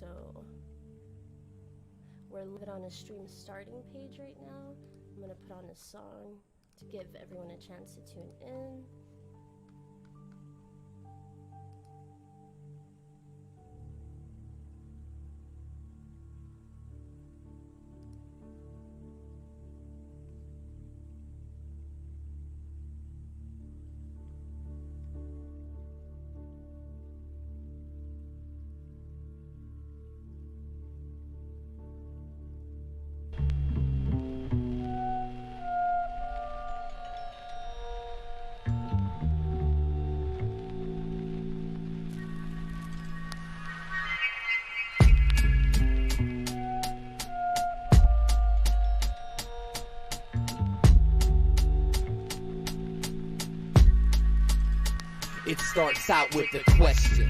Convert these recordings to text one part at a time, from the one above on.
So we're live on a stream starting page right now. I'm gonna put on a song to give everyone a chance to tune in. It starts out with a question.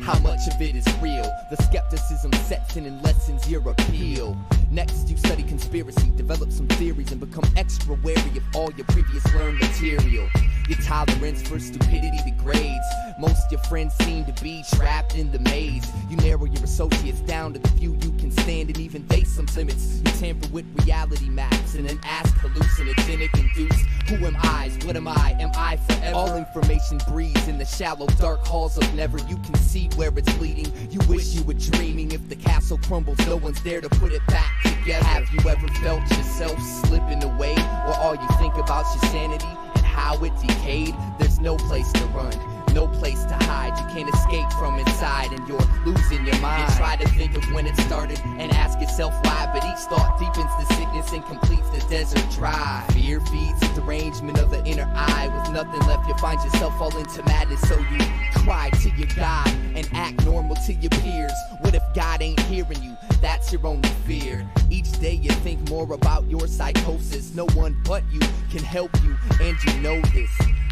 How much of it is real? The skepticism sets in and lessens your appeal. Next, you study conspiracy, develop some theories, and become extra wary of all your previous learned material. Your tolerance for stupidity degrades. Most of your friends seem to be trapped in the maze. You narrow your associates down to the few you can stand, and even they some limits. You tamper with reality maps and then ask hallucinogenic induced. Who am I? What am I? Am I forever? All information breathes in the shallow, dark halls of never. You can see where it's leading. You wish you were dreaming. If the castle crumbles, no one's there to put it back together. Have you ever felt yourself slipping away? Or all you think about your sanity and how it decayed? There's no place to run, no place to hide. You can't escape from inside and you're losing your mind. You try to think of when it started and ask yourself why, but each thought deepens the sickness and completes the desert dry. Fear feeds the derangement of the inner eye. With nothing left, you find yourself fall into madness. So you cry to your God and act normal to your peers. What if God ain't hearing you? That's your only fear. Each day you think more about your psychosis. No one but you can help you, and you know this.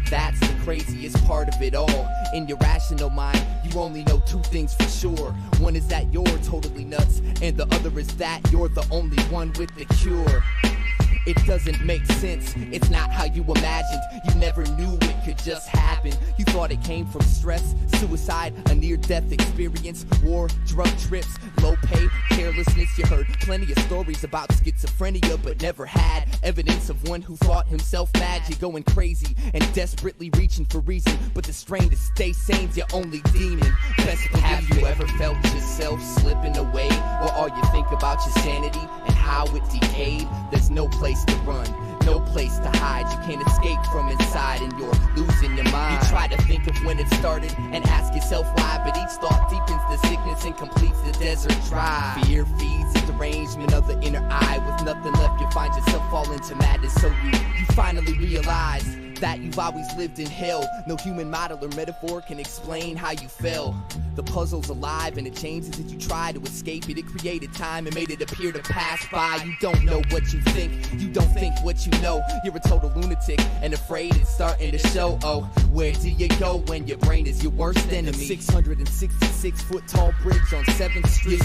That's the craziest part of it all. In your rational mind, you only know two things for sure. One is that you're totally nuts, and the other is that you're the only one with the cure. It doesn't make sense, it's not how you imagined. You never knew it could just happen. You thought it came from stress, suicide, a near-death experience, war, drug trips, low pay, carelessness. You heard plenty of stories about schizophrenia, but never had evidence of one who thought himself mad. You're going crazy and desperately reaching for reason, but the strain to stay sane's your only demon. Best believe have you ever felt yourself slipping away? Or all you think about your sanity and how it decayed? There's no place to run, no place to hide. You can't escape from inside and you're losing your mind. You try to think of when it started and ask yourself why, but each thought deepens the sickness and completes the desert dry. Fear feeds the derangement of the inner eye. With nothing left, you find yourself fall into madness. So you finally realize that you've always lived in hell. No human model or metaphor can explain how you fell. The puzzle's alive and it changes as you try to escape it. It created time and made it appear to pass by. You don't know what you think, you don't think what you know. You're a total lunatic and afraid it's starting to show. Oh, where do you go when your brain is your worst enemy? 666 foot tall bridge on 7th Street.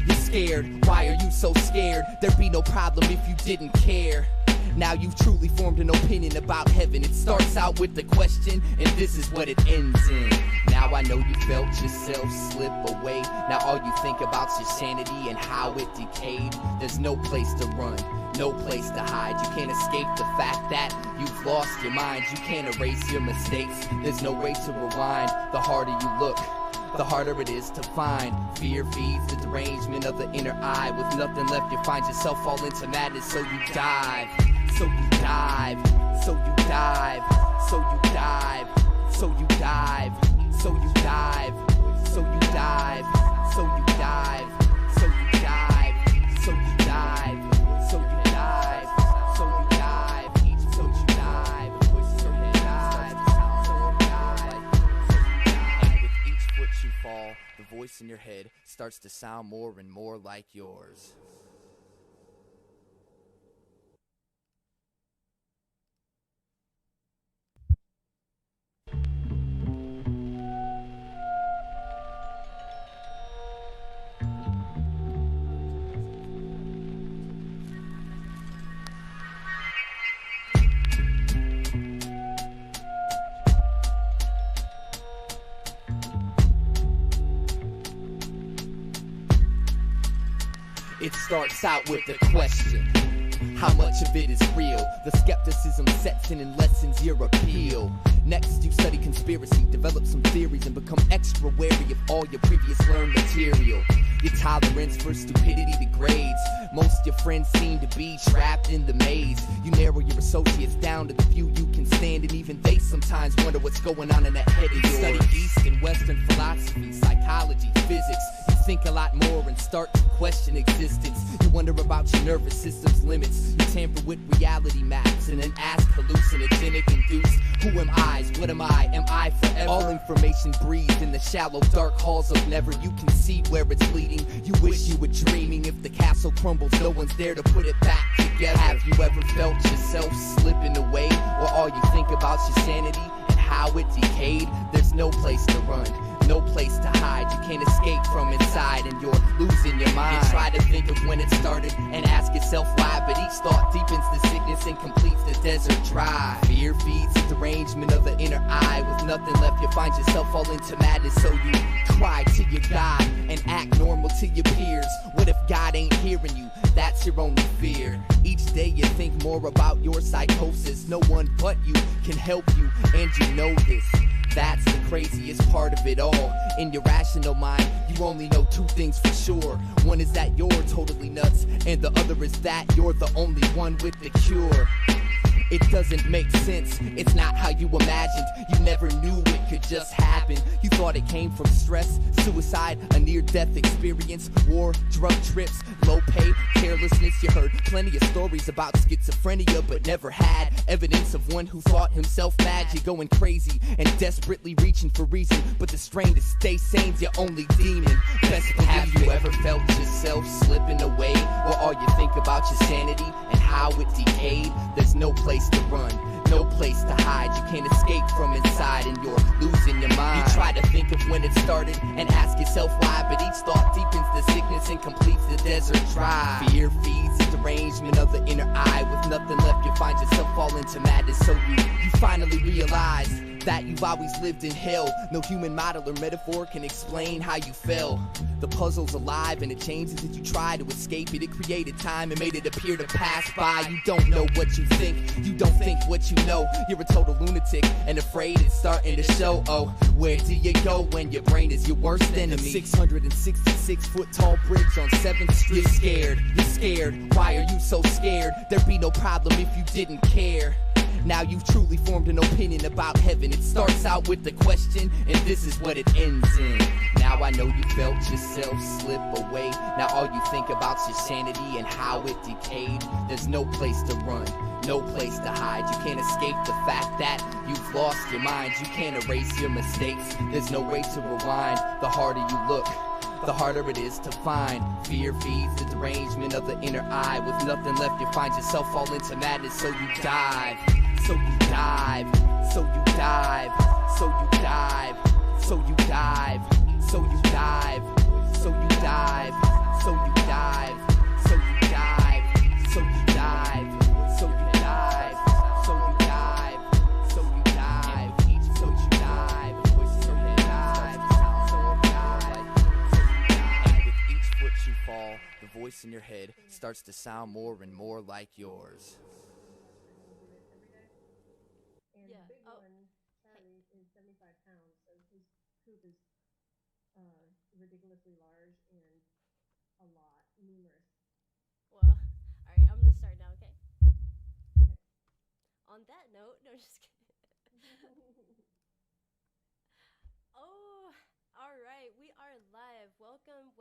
You're scared, why are you so scared? There'd be no problem if you didn't care. Now you've truly formed an opinion about heaven. It starts out with the question, and this is what it ends in. Now I know you felt yourself slip away. Now all you think about is your sanity and how it decayed. There's no place to run, no place to hide. You can't escape the fact that you've lost your mind. You can't erase your mistakes, there's no way to rewind. The harder you look, the harder it is to find. Fear feeds the derangement of the inner eye. With nothing left, you find yourself fall into madness. So you dive, so you dive, so you dive, so you dive, so you dive, so you dive, so you dive, so you dive, so you dive, so you dive, so you dive, so you dive, so you dive, so you dive, so you dive, so you dive. And with each foot you fall, the voice in your head starts to sound more and more like yours. It starts out with the question, how much of it is real? The skepticism sets in and lessens your appeal. Next, you study conspiracy, develop some theories, and become extra wary of all your previous learned material. Your tolerance for stupidity degrades. Most of your friends seem to be trapped in the maze. You narrow your associates down to the few you can stand, and even they sometimes wonder what's going on in that head of yours. Study East and Western philosophy, psychology, physics. You think a lot more and start to question existence. You wonder about your nervous system's limits. You tamper with reality maps and then ask hallucinogenic induced, who am I? What am I? Am I forever? All information breathed in the shallow dark halls of never. You can see where it's leading. You wish you were dreaming. If the castle crumbles, no one's there to put it back together. Have you ever felt yourself slipping away? Or all you think about your sanity and how it decayed? There's no place to run, no place to hide. You can't escape from inside and you're losing your mind. You try to think of when it started and ask yourself why, but each thought deepens the sickness and completes the desert dry. Fear feeds the derangement of the inner eye. With nothing left, you find yourself fall into madness, so you cry to your God and act normal to your peers. What if God ain't hearing you? That's your only fear. Each day you think more about your psychosis. No one but you can help you, and you know this. That's the craziest part of it all. In your rational mind, you only know two things for sure. One is that you're totally nuts, and the other is that you're the only one with the cure. It doesn't make sense, it's not how you imagined. You never knew it could just happen. You thought it came from stress, suicide, a near-death experience, war, drug trips, low pay, carelessness. You heard plenty of stories about schizophrenia, but never had evidence of one who thought himself mad. You're going crazy and desperately reaching for reason, but the strain to stay sane's your only demon. Best believe have you ever felt yourself slipping away? Or all you think about your sanity and how it decayed? There's no place to run, no place to hide. You can't escape from inside and you're losing your mind. You try to think of when it started and ask yourself why, but each thought deepens the sickness and completes the desert dry. Fear feeds the derangement of the inner eye. With nothing left, you find yourself fall into madness, so you finally realize that you've always lived in hell. No human model or metaphor can explain how you fell. The puzzle's alive and it changes as you try to escape it. It created time and made it appear to pass by. You don't know what you think, you don't think what you know. You're a total lunatic and afraid it's starting to show. Oh, where do you go when your brain is your worst enemy? 666 foot tall bridge on 7th Street. You're scared, why are you so scared? There'd be no problem if you didn't care. Now you've truly formed an opinion about heaven. It starts out with the question, and this is what it ends in. Now I know you felt yourself slip away. Now all you think about's your sanity and how it decayed. There's no place to run, no place to hide. You can't escape the fact that you've lost your mind. You can't erase your mistakes, there's no way to rewind. The harder you look, the harder it is to find. Fear feeds the derangement of the inner eye. With nothing left, you find yourself fall into madness, so you dive. So you dive, so you dive, so you dive, so you dive, so you dive, so you dive, so you dive, so you dive, so you dive, so you dive, so you dive, so you dive, so you dive, so you dive, so you dive. And with each foot you fall, the voice in your head starts to sound more and more like yours. And Yeah. the big Oh, one, Charlie, is 75 pounds, so his poop is ridiculously large and a lot, numerous. well, alright, I'm gonna start now, okay? Okay. On that note, no, just kidding. Oh, alright, we are live. Welcome,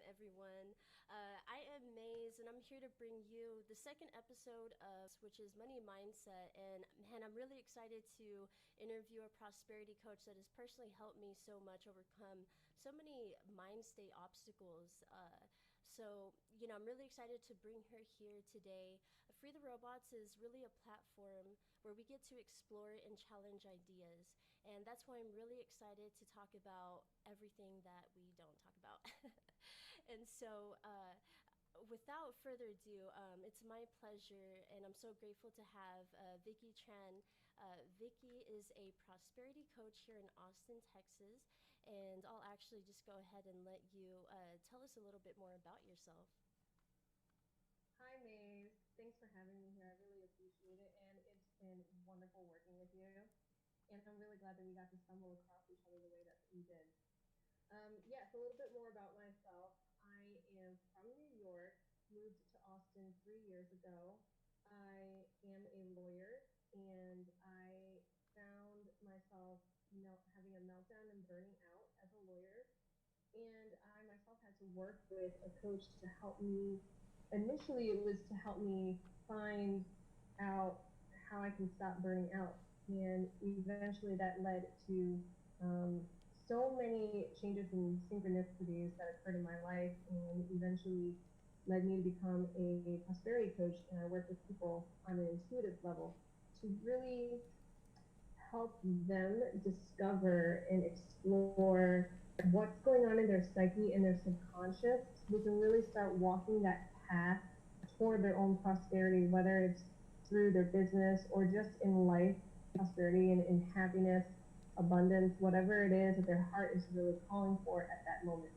everyone. I am Maze, and I'm here to bring you the second episode of which is Money Mindset. And man, I'm really excited to interview a prosperity coach that has personally helped me so much overcome so many mind state obstacles. I'm really excited to bring her here today. Free the Robots is really a platform where we get to explore and challenge ideas. And that's why I'm really excited to talk about everything that we don't talk about. And so, without further ado, it's my pleasure, and I'm so grateful to have Vicky Tran. Vicky is a prosperity coach here in Austin, Texas, and I'll actually just go ahead and let you tell us a little bit more about yourself. Hi, Maeve. Thanks for having me here. I really appreciate it. And it's been wonderful working with you. And I'm really glad that we got to stumble across each other the way that we did. Yes, a little bit more about myself. I am from New York, moved to Austin 3 years ago. I am a lawyer, and I found myself having a meltdown and burning out as a lawyer. And I myself had to work with a coach to help me. Initially, it was to help me find out how I can stop burning out. And eventually, that led to um, so many changes and synchronicities that occurred in my life, and eventually led me to become a prosperity coach. And I work with people on an intuitive level to really help them discover and explore what's going on in their psyche and their subconscious so they can really start walking that path toward their own prosperity, whether it's through their business or just in life, prosperity and in happiness, abundance, whatever it is that their heart is really calling for at that moment.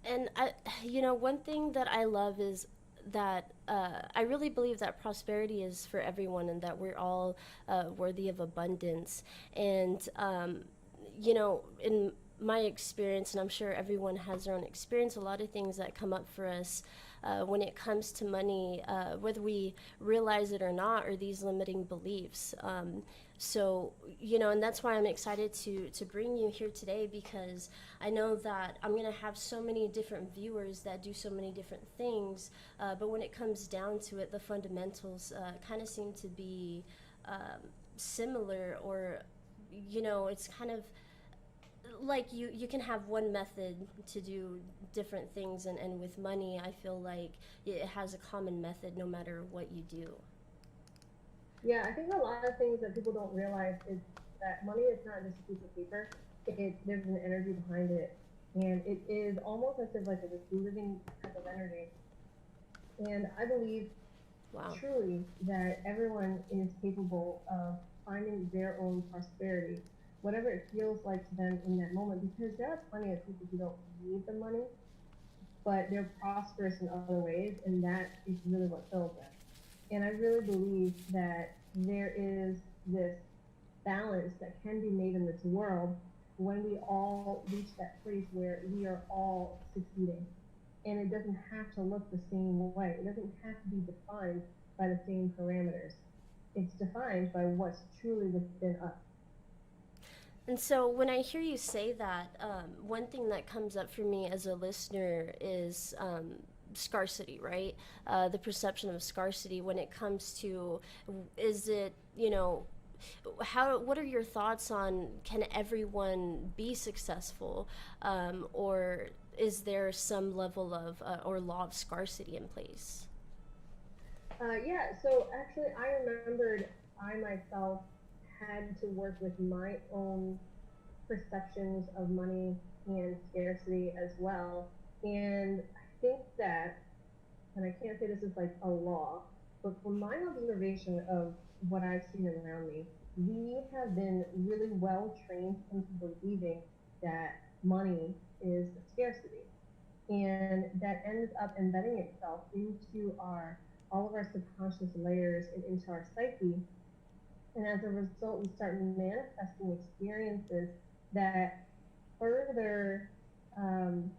And one thing that I love is that I really believe that prosperity is for everyone and that we're all worthy of abundance. And, in my experience, and I'm sure everyone has their own experience, a lot of things that come up for us when it comes to money, whether we realize it or not, are these limiting beliefs. And that's why I'm excited to bring you here today, because I know that I'm going to have so many different viewers that do so many different things, but when it comes down to it, the fundamentals kind of seem to be similar, or it's kind of like you can have one method to do different things, and with money I feel like it has a common method no matter what you do. Yeah, I think a lot of things that people don't realize is that money is not just a piece of paper. There's an energy behind it, and it is almost as if like a this living type of energy. And I believe Wow. truly that everyone is capable of finding their own prosperity, whatever it feels like to them in that moment. Because there are plenty of people who don't need the money, but they're prosperous in other ways, and that is really what fills them. And I really believe that there is this balance that can be made in this world when we all reach that place where we are all succeeding. And it doesn't have to look the same way. It doesn't have to be defined by the same parameters. It's defined by what's truly within us. And so when I hear you say that, one thing that comes up for me as a listener is scarcity, right? The perception of scarcity when it comes to, is it, what are your thoughts on, can everyone be successful, or is there some level of or law of scarcity in place? Yeah, so actually, I remembered I myself had to work with my own perceptions of money and scarcity as well. And I think that, and I can't say this is like a law, but from my observation of what I've seen around me, we have been really well trained into believing that money is scarcity. And that ends up embedding itself into our all of our subconscious layers and into our psyche. And as a result, we start manifesting experiences that further um,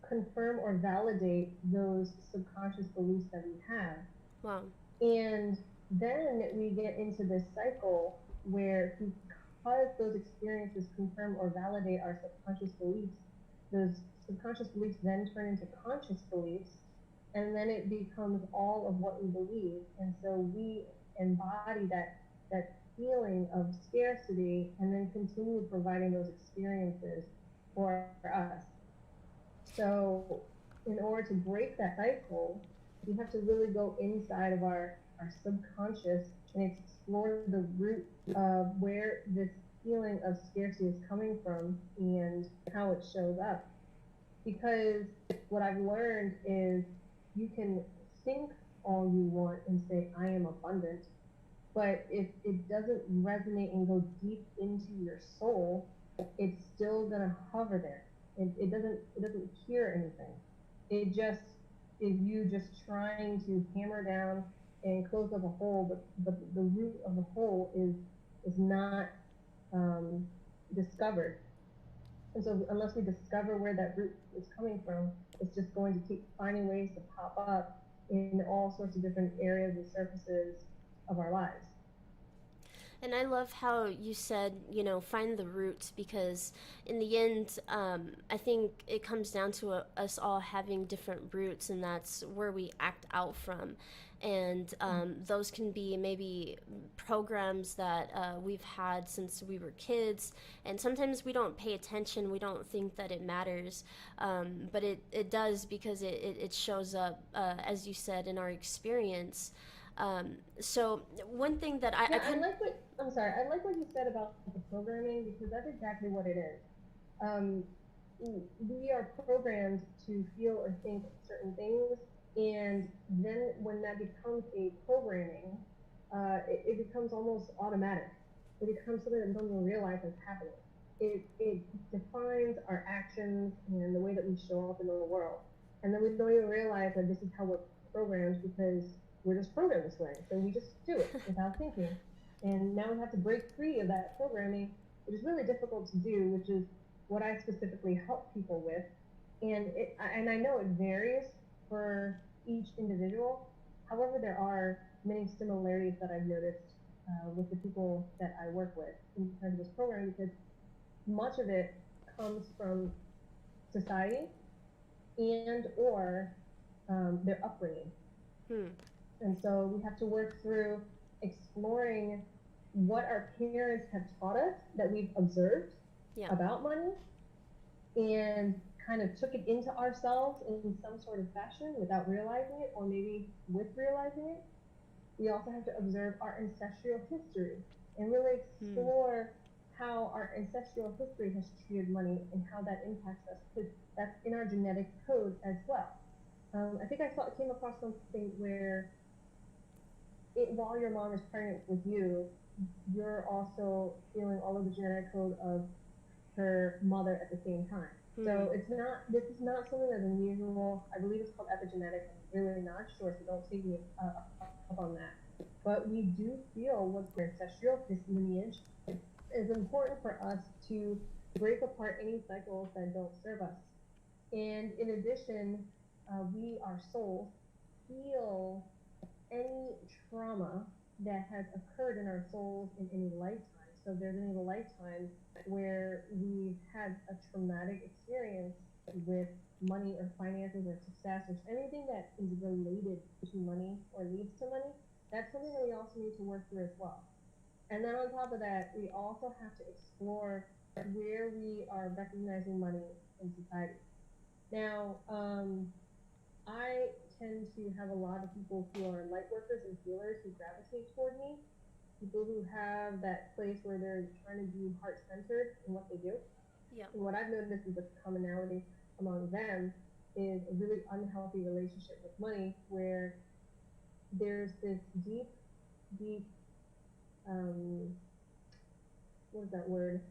confirm or validate those subconscious beliefs that we have. Wow. And then we get into this cycle where, because those experiences confirm or validate our subconscious beliefs, those subconscious beliefs then turn into conscious beliefs, and then it becomes all of what we believe. And so we embody that feeling of scarcity and then continue providing those experiences for us. So, in order to break that cycle, we have to really go inside of our subconscious and explore the root of where this feeling of scarcity is coming from and how it shows up. Because what I've learned is you can think all you want and say, I am abundant, but if it doesn't resonate and go deep into your soul, it's still gonna hover there. It doesn't cure anything. It just is you just trying to hammer down and close up a hole, but the root of the hole is not um, discovered. And so unless we discover where that root is coming from, it's just going to keep finding ways to pop up in all sorts of different areas and surfaces of our lives. And I love how you said, find the roots, because in the end, I think it comes down to us all having different roots, and that's where we act out from. And those can be maybe programs that we've had since we were kids, and sometimes we don't pay attention, we don't think that it matters, but it does, because it shows up, as you said, in our experience. So one thing that Yeah, I like what you said about the programming, because that's exactly what it is. Um, we are programmed to feel or think certain things, and then when that becomes a programming, it becomes almost automatic. It becomes something that we don't even realize is happening. It defines our actions and the way that we show up in the world, and then we don't even realize that this is how we're programmed, because we're just programmed this way. So we just do it without thinking, and now we have to break free of that programming, which is really difficult to do, which is what I specifically help people with. And I know it varies for each individual. However, there are many similarities that I've noticed with the people that I work with in terms of this program, because much of it comes from society and or their upbringing. hmm, And so we have to work through exploring what our parents have taught us that we've observed yeah, about money, and kind of took it into ourselves in some sort of fashion without realizing it, or maybe with realizing it. We also have to observe our ancestral history and really hmm, explore how our ancestral history has treated money and how that impacts us, because that's in our genetic code as well. I think came across something where while your mom is pregnant with you, you're also feeling all of the genetic code of her mother at the same time. hmm, So this is not something that's unusual. I believe it's called epigenetics. I'm really not sure, so don't take me up on that. But we do feel what's ancestral, this lineage. It's important for us to break apart any cycles that don't serve us. And in addition, we, our souls, feel any trauma that has occurred in our souls in any lifetime. So if there's any lifetime where we've had a traumatic experience with money or finances or success or anything that is related to money or leads to money, that's something that we also need to work through as well. And then on top of that, we also have to explore where we are recognizing money in society. Now, I tend to have a lot of people who are light workers and healers who gravitate toward me. People who have that place where they're trying to be heart centered in what they do. yeah, And what I've noticed is a commonality among them is a really unhealthy relationship with money, where there's this deep, um, what is that word?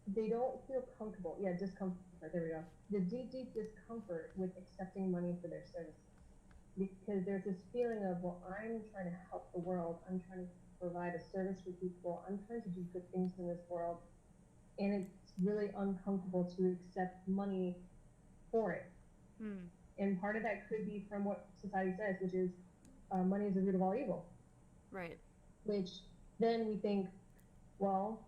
They don't feel comfortable. Yeah, discomfort. There we go. The deep discomfort with accepting money for their services, because there's this feeling of, well, I'm trying to help the world. I'm trying to provide a service for people. I'm trying to do good things in this world. And it's really uncomfortable to accept money for it. hmm, And part of that could be from what society says, which is money is the root of all evil, right, which then we think, well,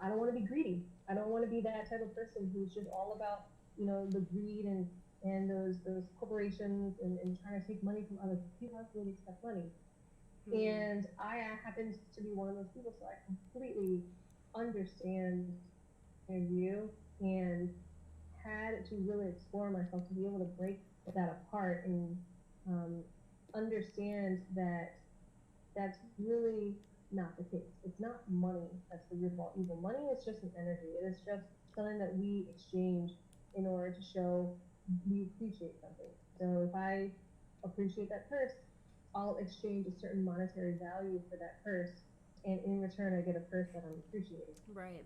I don't want to be greedy. I don't want to be that type of person who's just all about, the greed and those corporations and trying to take money from other people. Have to really accept money. hmm, And I happen to be one of those people, so I completely understand their view, and had to really explore myself to be able to break that apart and um, understand that that's really not the case. It's not money that's the root of all evil. Money is just an energy. It is just something that we exchange in order to show we appreciate something. So if I appreciate that purse, I'll exchange a certain monetary value for that purse, and in return, I get a purse that I'm appreciating. right,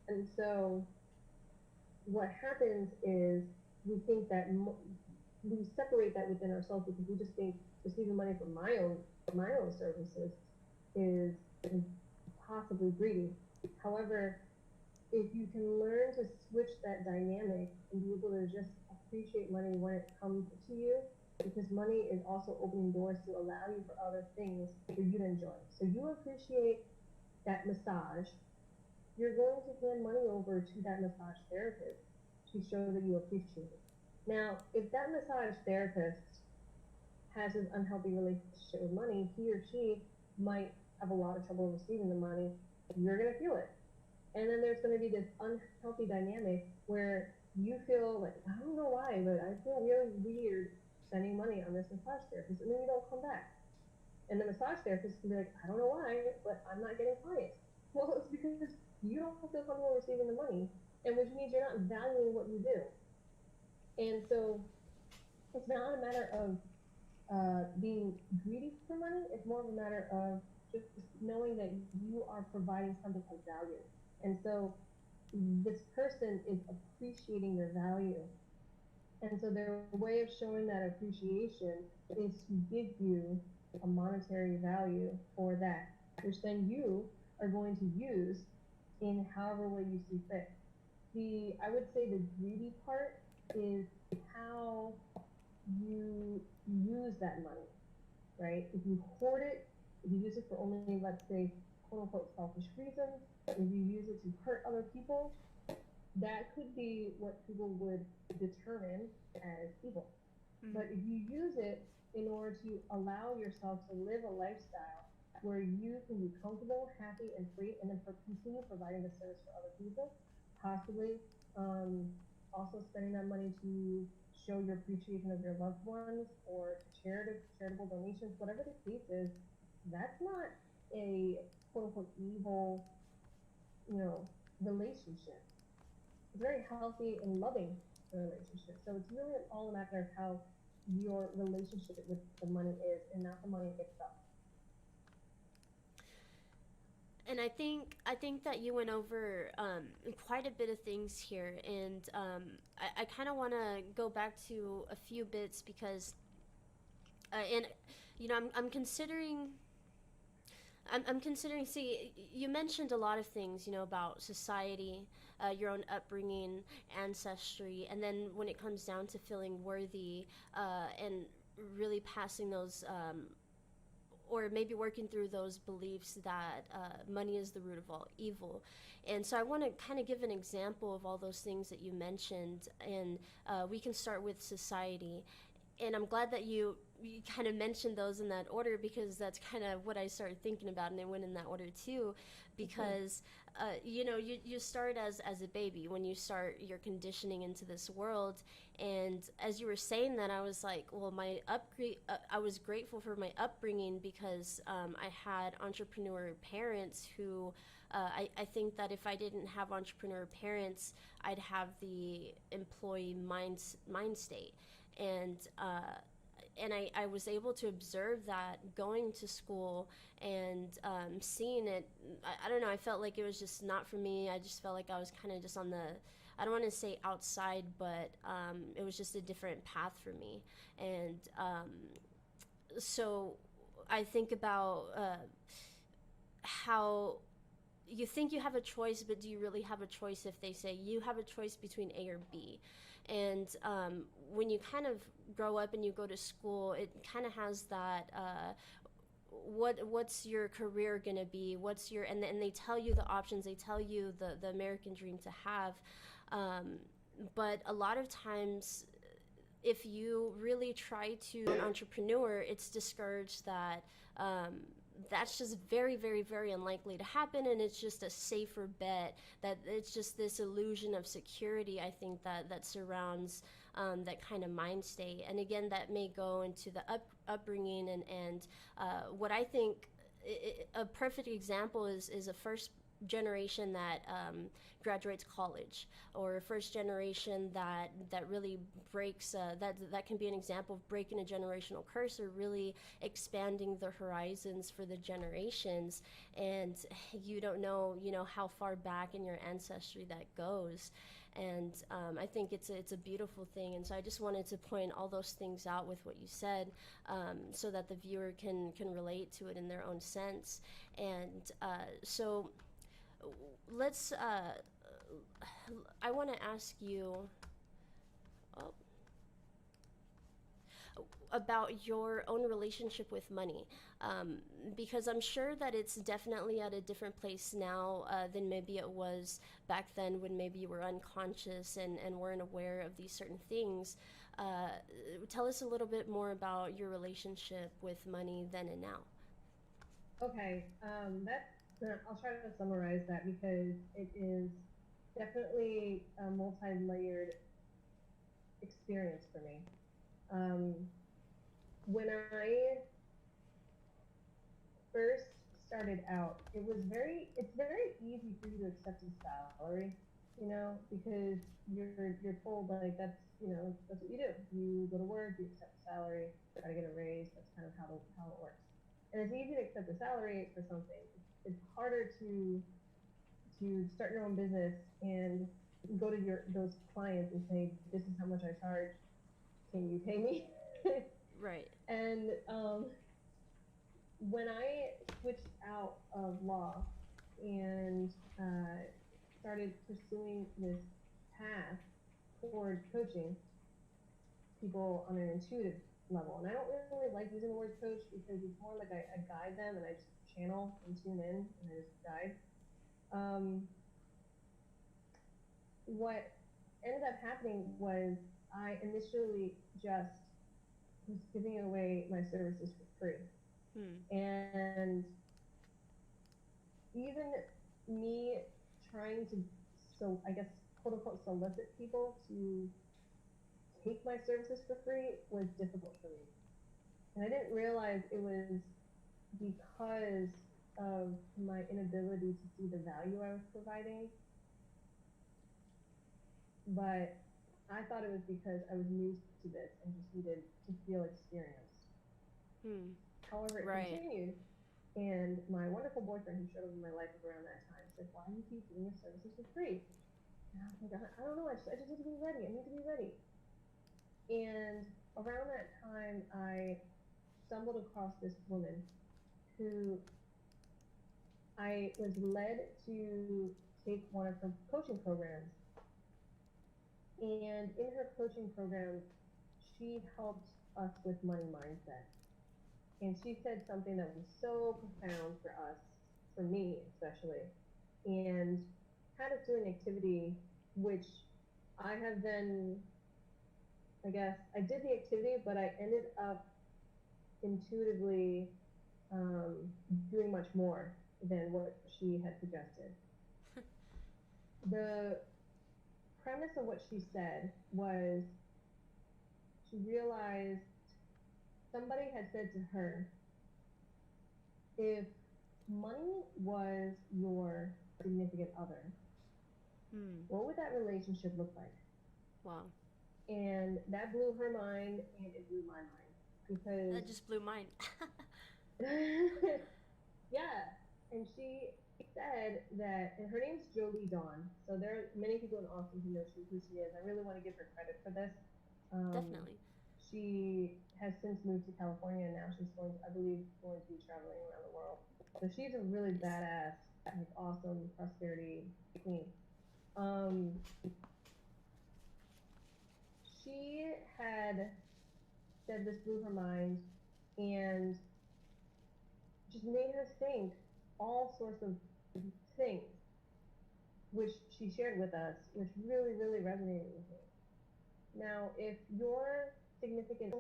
And so what happens is we think that we separate that within ourselves because we just think receiving money from my own services is possibly greedy. However, if you can learn to switch that dynamic and be able to just appreciate money when it comes to you, because money is also opening doors to allow you for other things for you to enjoy. So you appreciate that massage, you're going to hand money over to that massage therapist to show that you appreciate it. Now, if that massage therapist has an unhealthy relationship with money, he or she might have a lot of trouble receiving the money. You're going to feel it. And then there's going to be this unhealthy dynamic where you feel like, I don't know why, but I feel really weird spending money on this massage therapist. And then you don't come back. And the massage therapist can be like, I don't know why, but I'm not getting clients. Well, it's because you don't feel comfortable receiving the money, and which means you're not valuing what you do. And so it's not a matter of being greedy for money. It's more of a matter of just knowing that you are providing something of value. And so this person is appreciating your value. And so their way of showing that appreciation is to give you a monetary value for that, which then you are going to use in however way you see fit. I would say the greedy part is how you use that money, right? If you hoard it, if you use it for only, let's say, quote unquote, selfish reasons, if you use it to hurt other people, that could be what people would determine as evil. But if you use it in order to allow yourself to live a lifestyle where you can be comfortable, happy, and free, and then continue providing the service for other people, possibly also spending that money to show your appreciation of your loved ones or charitable donations, whatever the case is, that's not a quote unquote evil, relationship. It's very healthy and loving relationship. So it's really all a matter of how your relationship with the money is and not the money itself. And I think that you went over quite a bit of things here, and I kind of want to go back to a few bits because, and I'm considering. I'm considering. See, you mentioned a lot of things, about society, your own upbringing, ancestry, and then when it comes down to feeling worthy, and really passing those or maybe working through those beliefs that money is the root of all evil. And so I want to kind of give an example of all those things that you mentioned, and we can start with society. And I'm glad that you kind of mentioned those in that order, because that's kind of what I started thinking about, and it went in that order too, because you start as a baby when you start your conditioning into this world. And as you were saying that, I was like, well, I was grateful for my upbringing because I had entrepreneur parents who I think that if I didn't have entrepreneur parents, I'd have the employee mind state. And I was able to observe that going to school and seeing it. I don't know, I felt like it was just not for me. I just felt like I was kind of just on the, I don't want to say outside, but it was just a different path for me. And so I think about how you think you have a choice, but do you really have a choice if they say you have a choice between A or B? And when you kind of grow up and you go to school, it kind of has that what's your career going to be, what's your, and they tell you the options, they tell you the American dream to have, but a lot of times if you really try to be an entrepreneur, it's discouraged that that's just very, very, very unlikely to happen, and it's just a safer bet, that it's just this illusion of security, I think, that surrounds that kind of mind state. And again, that may go into the upbringing, and what I think a perfect example is a first generation that graduates college, or first generation that really breaks that can be an example of breaking a generational curse, or really expanding the horizons for the generations. And you don't know, how far back in your ancestry that goes. And I think it's a beautiful thing. And so I just wanted to point all those things out with what you said, so that the viewer can relate to it in their own sense. And so let's. I want to ask you. Oh, about your own relationship with money, because I'm sure that it's definitely at a different place now than maybe it was back then, when maybe you were unconscious and weren't aware of these certain things. Tell us a little bit more about your relationship with money then and now. Okay, I'll try to summarize that because it is definitely a multi-layered experience for me. Um, when I first started out, it's very easy for you to accept a salary, because you're told like that's what you do. You go to work, you accept a salary, try to get a raise. That's kind of how it works. And it's easy to accept a salary for something. It's harder to start your own business and go to those clients and say, this is how much I charge. Can you pay me? Right. And when I switched out of law and started pursuing this path toward coaching people on an intuitive level, and I don't really like using the word coach because it's more like I guide them, and I just channel and tune in and I just guide. What ended up happening was I initially just was giving away my services for free. And even me trying to, so I guess, quote unquote, solicit people to take my services for free was difficult for me. And I didn't realize it was because of my inability to see the value I was providing. But I thought it was because I was new to this and just needed to feel experienced. However, it continued, and my wonderful boyfriend who showed up in my life around that time said, why do you keep doing your services for free? And I was like, I don't know, I just need to be ready. I need to be ready. And around that time, I stumbled across this woman who I was led to take one of her coaching programs. And in her coaching program, she helped us with money mindset. And she said something that was so profound for us, for me especially, and had us do an activity which I have then, I guess, I did the activity, but I ended up intuitively doing much more than what she had suggested. The premise of what she said was she realized somebody had said to her, if money was your significant other, what would that relationship look like? Wow. And that blew her mind, and it blew my mind, because that just blew mine. Yeah, and she said that, and her name's Jolie Dawn. So there are many people in Austin who know who she is. I really want to give her credit for this. Definitely. She has since moved to California, and now she's I believe, going to be traveling around the world. So she's a really badass, like, awesome prosperity queen. She had said this blew her mind, and just made her think all sorts of things, which she shared with us, which really, really resonated with me. Now, if your significant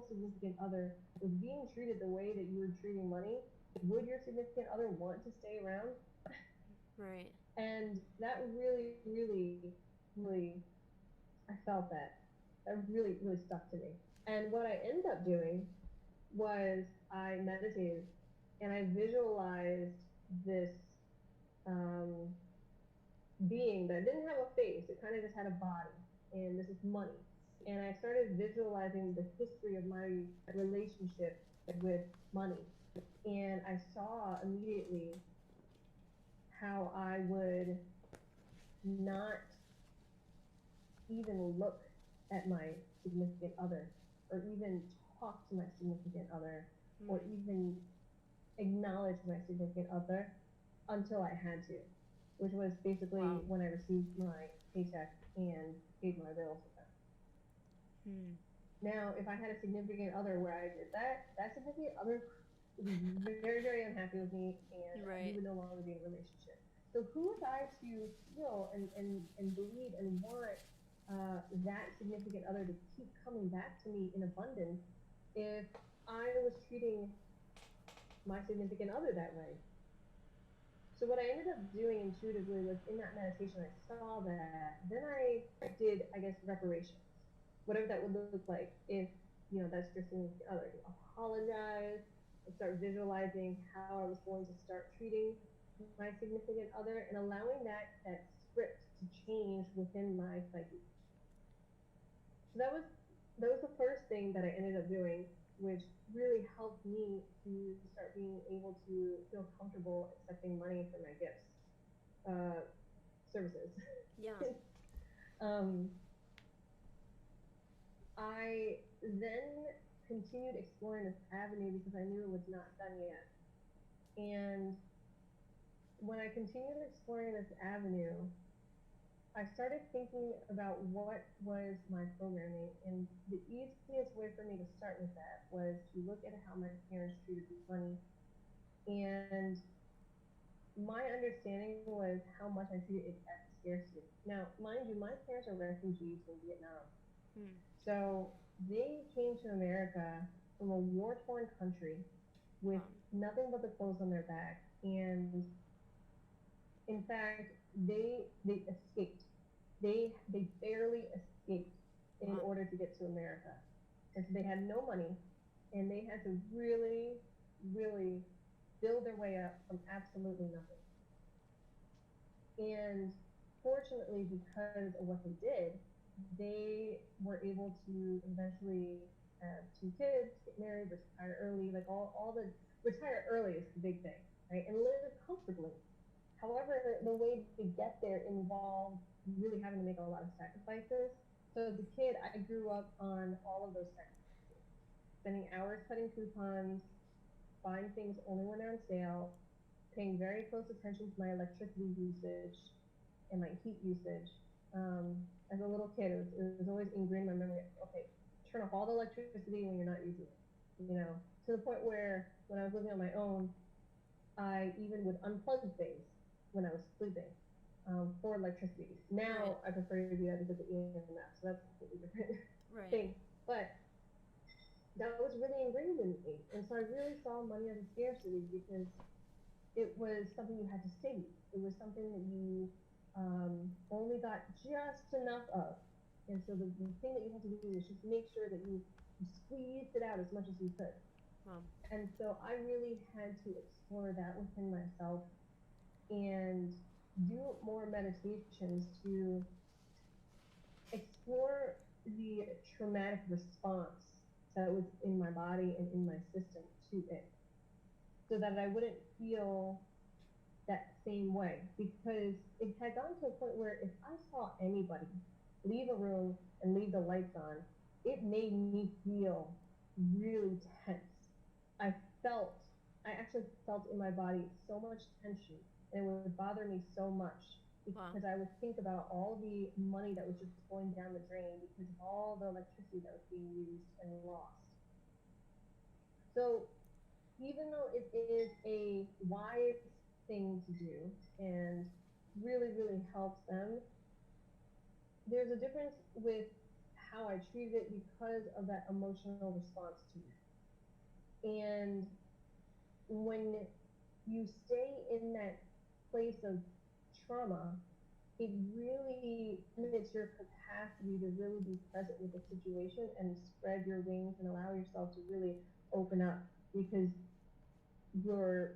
other was being treated the way that you were treating money, would your significant other want to stay around? Right. And that really, really, really, I felt that. That really, really stuck to me. And what I ended up doing was I meditated and I visualized this being that didn't have a face. It kind of just had a body, and this is money. And I started visualizing the history of my relationship with money, and I saw immediately how I would not even look at my significant other, or even talk to my significant other, or even acknowledge my significant other until I had to, which was basically when I received my paycheck and paid my bills with them. Now, if I had a significant other where I did that, that significant other would be very, very unhappy with me, and we would no longer be in a relationship. So who was I to feel and believe and want that significant other to keep coming back to me in abundance if I was treating my significant other that way? So what I ended up doing intuitively was in that meditation, I saw that. Then I did, I guess, reparations, whatever that would look like. If that's your significant other, apologize, and start visualizing how I was going to start treating my significant other, and allowing that script to change within my psyche. So that was the first thing that I ended up doing, which really helped me to start being able to feel comfortable accepting money for my gifts, services. Yeah. I then continued exploring this avenue because I knew it was not done yet. And when I continued exploring this avenue, I started thinking about what was my programming, and the easiest way for me to start with that was to look at how my parents treated money. And my understanding was how much I treated it as scarcity. Now, mind you, my parents are refugees from Vietnam. So they came to America from a war-torn country with nothing but the clothes on their back. And in fact, they escaped. They barely escaped in order to get to America. And so they had no money, and they had to really, really build their way up from absolutely nothing. And fortunately, because of what they did, they were able to eventually have 2 kids, get married, retire early, like all the retire early is the big thing, right? And live comfortably. However, the way to get there involved really having to make a lot of sacrifices. So as a kid, I grew up on all of those sacrifices, spending hours cutting coupons, buying things only when they're on sale, paying very close attention to my electricity usage and my heat usage. As a little kid, it was always ingrained in my memory. Okay, turn off all the electricity when you're not using it. To the point where when I was living on my own, I even would unplug things when I was sleeping for electricity. Now I prefer to do that because of EMF, so that's a completely different thing. But that was really ingrained in me, and so I really saw money as a scarcity because it was something you had to save. It was something that you only got just enough of. And so the thing that you had to do was just make sure that you squeezed it out as much as you could. And so I really had to explore that within myself and do more meditations to explore the traumatic response that was in my body and in my system to it, so that I wouldn't feel that same way. Because it had gotten to a point where if I saw anybody leave a room and leave the lights on, it made me feel really tense. I actually felt in my body so much tension, and it would bother me so much because I would think about all the money that was just going down the drain because of all the electricity that was being used and lost. So even though it is a wise thing to do and really, really helps them, there's a difference with how I treated it because of that emotional response to it. And when you stay in that place of trauma, it really limits your capacity to really be present with the situation and spread your wings and allow yourself to really open up, because your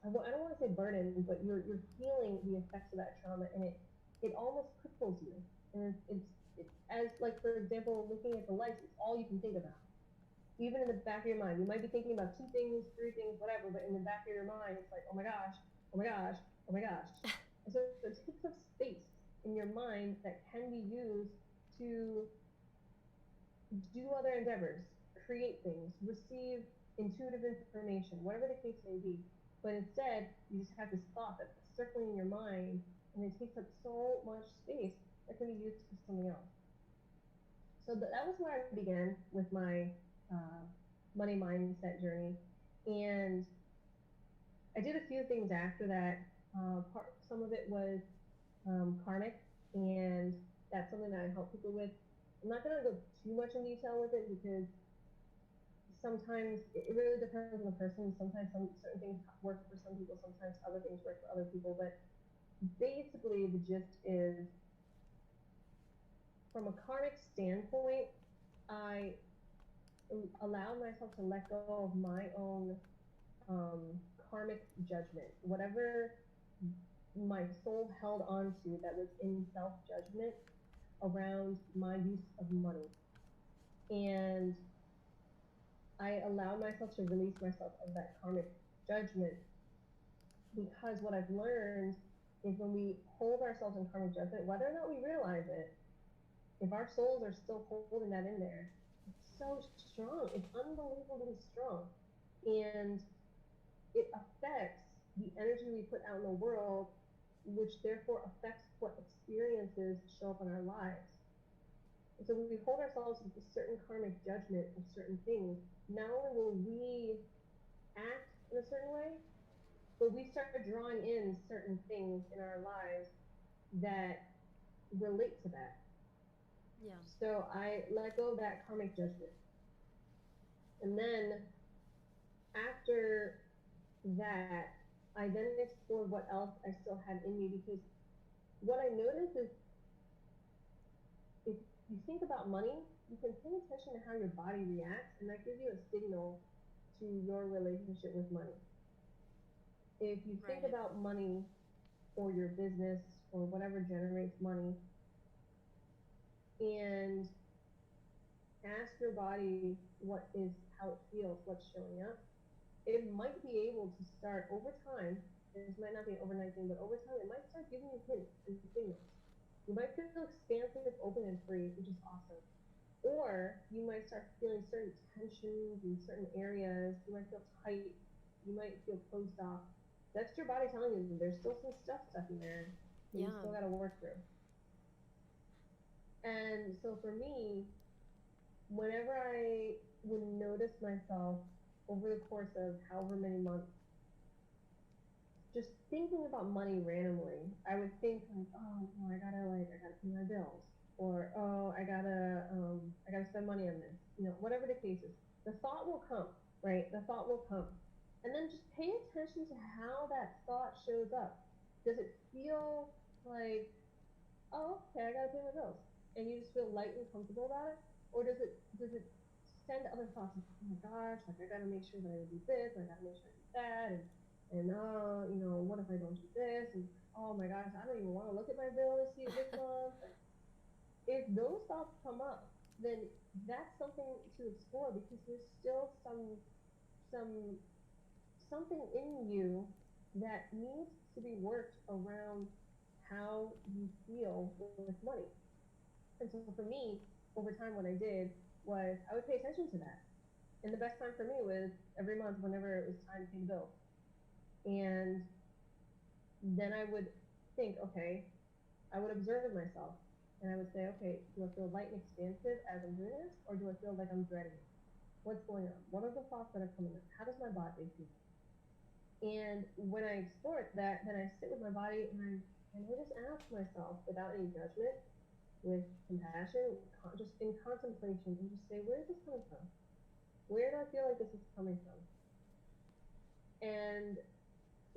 I don't want to say burden, but you're feeling the effects of that trauma, and it almost cripples you. And as like for example, looking at the lights, it's all you can think about. Even in the back of your mind, you might be thinking about two things, three things, whatever, but in the back of your mind, it's like, oh my gosh, oh my gosh, oh my gosh. And so it takes up space in your mind that can be used to do other endeavors, create things, receive intuitive information, whatever the case may be. But instead, you just have this thought that's circling in your mind, and it takes up so much space that can be used for something else. So that was where I began with my uh, money mindset journey. And I did a few things after that. Some of it was karmic, and that's something that I help people with. I'm not going to go too much in detail with it because sometimes it really depends on the person. Sometimes certain things work for some people, sometimes other things work for other people. But basically, the gist is from a karmic standpoint, I allowed myself to let go of my own karmic judgment. Whatever my soul held on to that was in self judgment around my use of money. And I allowed myself to release myself of that karmic judgment because what I've learned is when we hold ourselves in karmic judgment, whether or not we realize it, if our souls are still holding that in there, it's so strong. It's unbelievably strong. And it affects the energy we put out in the world, which therefore affects what experiences show up in our lives. And so when we hold ourselves with a certain karmic judgment of certain things, not only will we act in a certain way, but we start drawing in certain things in our lives that relate to that. Yeah. So I let go of that karmic judgment. And then after that, I then explored what else I still had in me because what I noticed is if you think about money, you can pay attention to how your body reacts, and that gives you a signal to your relationship with money. If you think Right. about money or your business or whatever generates money and ask your body what is how it feels, what's showing up, it might be able to start over time. This might not be an overnight thing, but over time it might start giving you hints and signals. You might feel expansive, open, and free, which is awesome. Or you might start feeling certain tensions in certain areas. You might feel tight. You might feel closed off. That's your body telling you there's still some stuff stuck in there that you Yeah. still got to work through. And so for me, whenever I would notice myself over the course of however many months, just thinking about money randomly, I would think like, oh, no, I gotta pay my bills, or oh, I gotta spend money on this, whatever the case is. The thought will come, right? The thought will come, and then just pay attention to how that thought shows up. Does it feel like, oh, okay, I gotta pay my bills, and you just feel light and comfortable about it, or does it send other thoughts like, oh my gosh, like I gotta make sure that I do this, I gotta make sure I do that, and what if I don't do this, and oh my gosh, I don't even want to look at my bill and see it this month. Like, if those thoughts come up, then that's something to explore because there's still some something in you that needs to be worked around how you feel with money. And so for me, over time, what I did was I would pay attention to that. And the best time for me was every month whenever it was time to pay the bill. And then I would think, okay, I would observe myself. And I would say, okay, do I feel light and expansive as I'm doing this? Or do I feel like I'm dreading it? What's going on? What are the thoughts that are coming up? How does my body feel? And when I explore that, then I sit with my body and I just ask myself without any judgment, with compassion, just in contemplation, and just say, where is this coming from? Where do I feel like this is coming from? And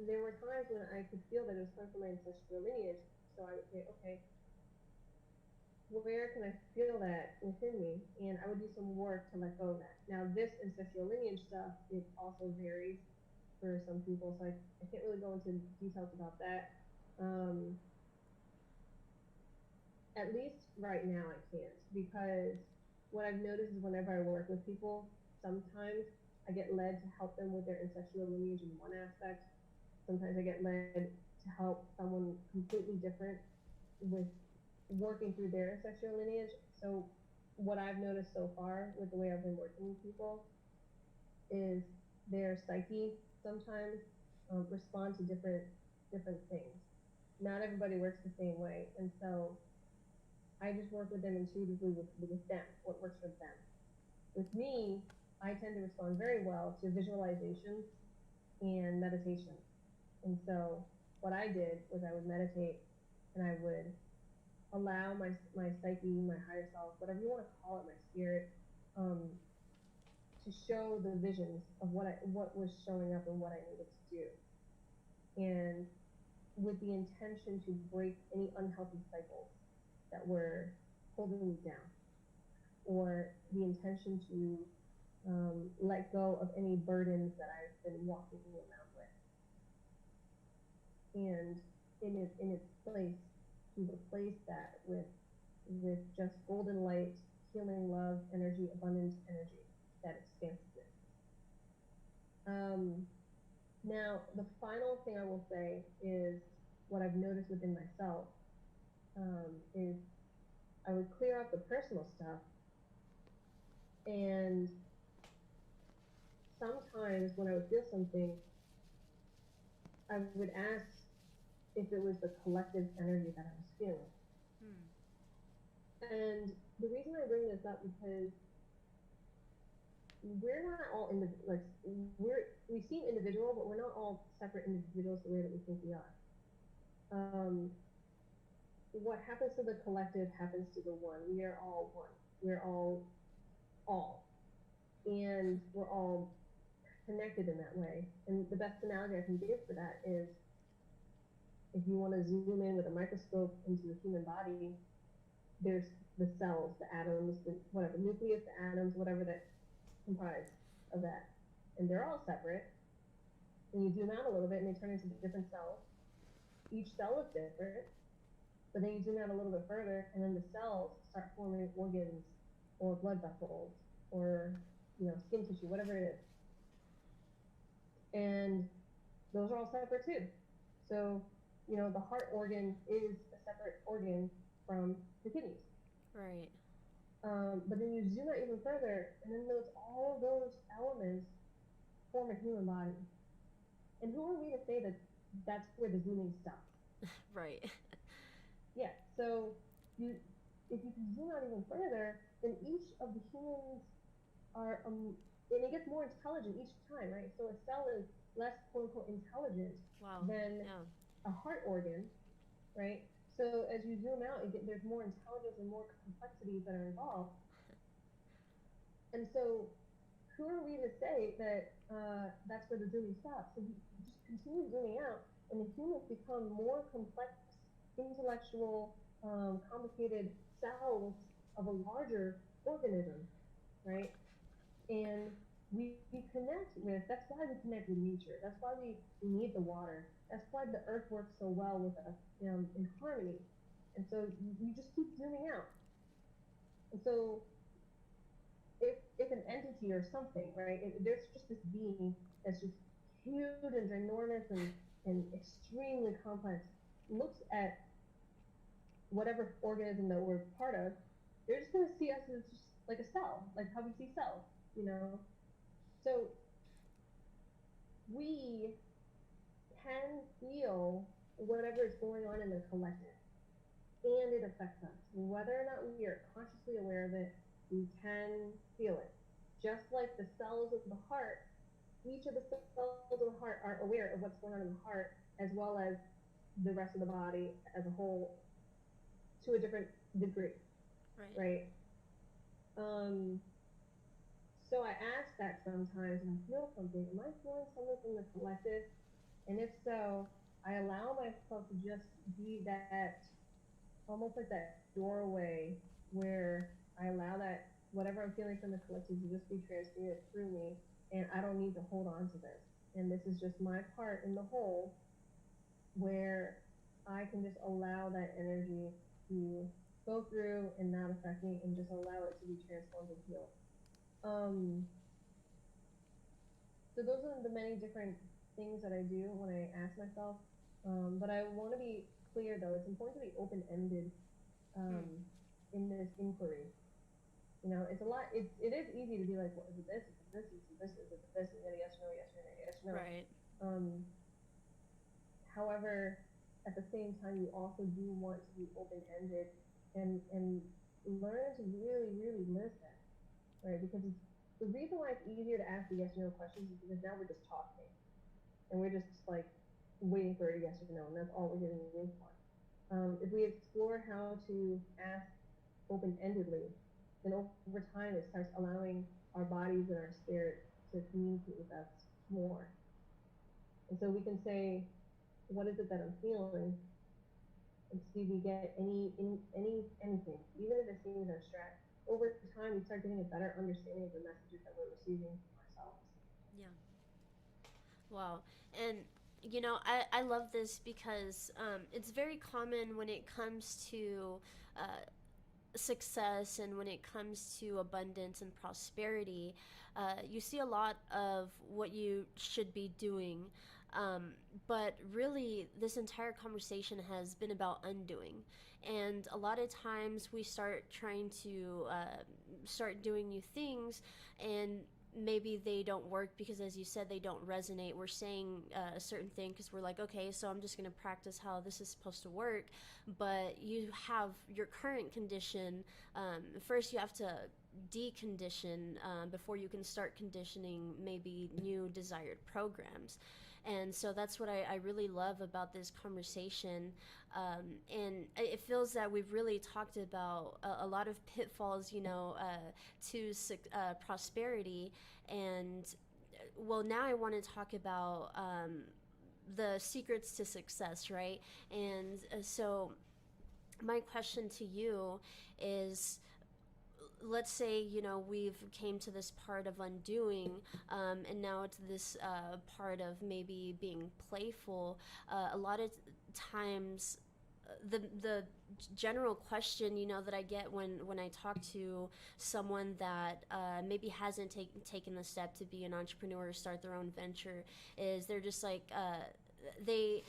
there were times when I could feel that it was coming from my ancestral lineage. So I would say, okay, where can I feel that within me? And I would do some work to let go of that. Now, this ancestral lineage stuff, it also varies. for some people, so I can't really go into details about that. Um, at least right now I can't, because what I've noticed is whenever I work with people, sometimes I get led to help them with their ancestral lineage in one aspect. Sometimes I get led to help someone completely different with working through their ancestral lineage. So what I've noticed so far with the way I've been working with people is their psyche sometimes respond to different things. Not everybody works the same way, and so I just work with them intuitively with them, what works for them. With me, I tend to respond very well to visualization and meditation. And so what I did was I would meditate and I would allow my psyche, my higher self, whatever you want to call it, my spirit, to show the visions of what was showing up and what I needed to do. And with the intention to break any unhealthy cycles that were holding me down, or the intention to let go of any burdens that I've been walking around with, and in its place, to replace that with just golden light, healing love, energy, abundant energy, that expansiveness. Now, the final thing I will say is what I've noticed within myself is I would clear out the personal stuff, and sometimes when I would feel something, I would ask if it was the collective energy that I was feeling. And the reason I bring this up because we're not all like we seem individual, but we're not all separate individuals the way that we think we are. What happens to the collective happens to the one. We are all one. We're all, and we're all connected in that way. And the best analogy I can give for that is if you want to zoom in with a microscope into the human body, there's the cells, the atoms, the whatever, nucleus, the atoms, whatever that comprise of that. And they're all separate. And you zoom out a little bit and they turn into different cells. Each cell is different, but then you zoom out a little bit further and then the cells start forming organs or blood vessels or skin tissue, whatever it is. And those are all separate too. So, the heart organ is a separate organ from the kidneys. Right. But then you zoom out even further, and then all of those elements form a human body. And who are we to say that that's where the zooming stops? Right. Yeah. So if you can zoom out even further, then each of the humans are and it gets more intelligent each time, right? So a cell is less quote unquote intelligent than a heart organ, right? So as you zoom out, there's more intelligence and more complexities that are involved. And so who are we to say that that's where the zooming stops? So you just continue zooming out, and the humans become more complex, intellectual, complicated cells of a larger organism, right? And we connect with, that's why we connect with nature. That's why we need the water. That's why the earth works so well with us in harmony. And so you just keep zooming out. And so if an entity or something, right, there's just this being that's just huge and ginormous and extremely complex, looks at whatever organism that we're part of, they're just going to see us as just like a cell, like how we see cells, So we can feel whatever is going on in the collective, and it affects us. Whether or not we are consciously aware of it, we can feel it. Just like the cells of the heart, each of the cells of the heart are aware of what's going on in the heart, as well as the rest of the body as a whole, to a different degree. Right? So I ask that sometimes, and I feel something. Am I feeling something from the collective? And if so, I allow myself to just be that, almost like that doorway where I allow that whatever I'm feeling from the collective to just be transmuted through me, and I don't need to hold on to this. and this is just my part in the whole, where I can just allow that energy to go through and not affect me and just allow it to be transformed and healed. Um, so those are the many different things that I do when I ask myself. But I want to be clear though, it's important to be open-ended um, in this inquiry. You know, it's a lot. It is easy to be like, well, is it this? Is it this? Is it this? Is it this? And then yes, no, yes, no, yes, no. Right. However, at the same time, you also do want to be open-ended and learn to really, really listen, right? Because the reason why it's easier to ask the yes or no questions is because now we're just talking and we're just like waiting for a yes or no, and that's all we're getting in for. If we explore how to ask open-endedly, then over time it starts allowing our bodies and our spirit to communicate with us more. And so we can say, what is it that I'm feeling? Excuse me, get anything, even if it seems abstract. Over time, we start getting a better understanding of the messages that we're receiving from ourselves. Yeah. Wow. And I love this because it's very common when it comes to success and when it comes to abundance and prosperity. You see a lot of what you should be doing. But really, this entire conversation has been about undoing. And a lot of times we start trying to start doing new things, and maybe they don't work because, as you said, they don't resonate. We're saying a certain thing because we're like, okay, so I'm just going to practice how this is supposed to work. But you have your current condition. First, you have to decondition before you can start conditioning maybe new desired programs. And so that's what I really love about this conversation. And it feels that we've really talked about a lot of pitfalls, to prosperity. And well, now I want to talk about the secrets to success, right? And so my question to you is, let's say we've came to this part of undoing, and now it's this part of maybe being playful. A lot of times the general question that I get when I talk to someone that maybe hasn't taken the step to be an entrepreneur or start their own venture is they're just like they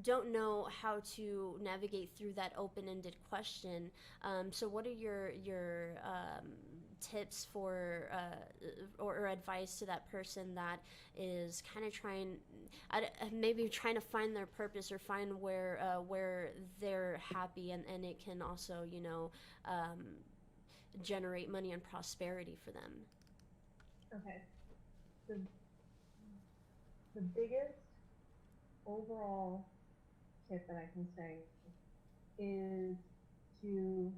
don't know how to navigate through that open-ended question. So what are your tips for or advice to that person that is kind of maybe trying to find their purpose or find where they're happy, and it can also generate money and prosperity for them? Okay. The, the biggest overall tip that I can say is to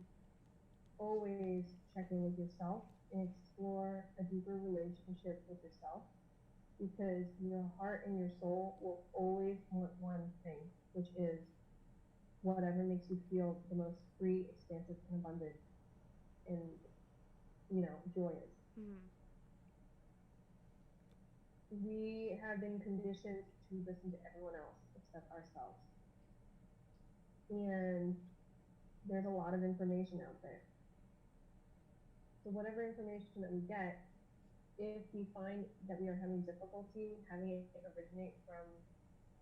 always check in with yourself and explore a deeper relationship with yourself, because your heart and your soul will always want one thing, which is whatever makes you feel the most free, expansive, and abundant, and joyous. Mm-hmm. We have been conditioned to listen to everyone else except ourselves. And there's a lot of information out there. So whatever information that we get, if we find that we are having difficulty having it originate from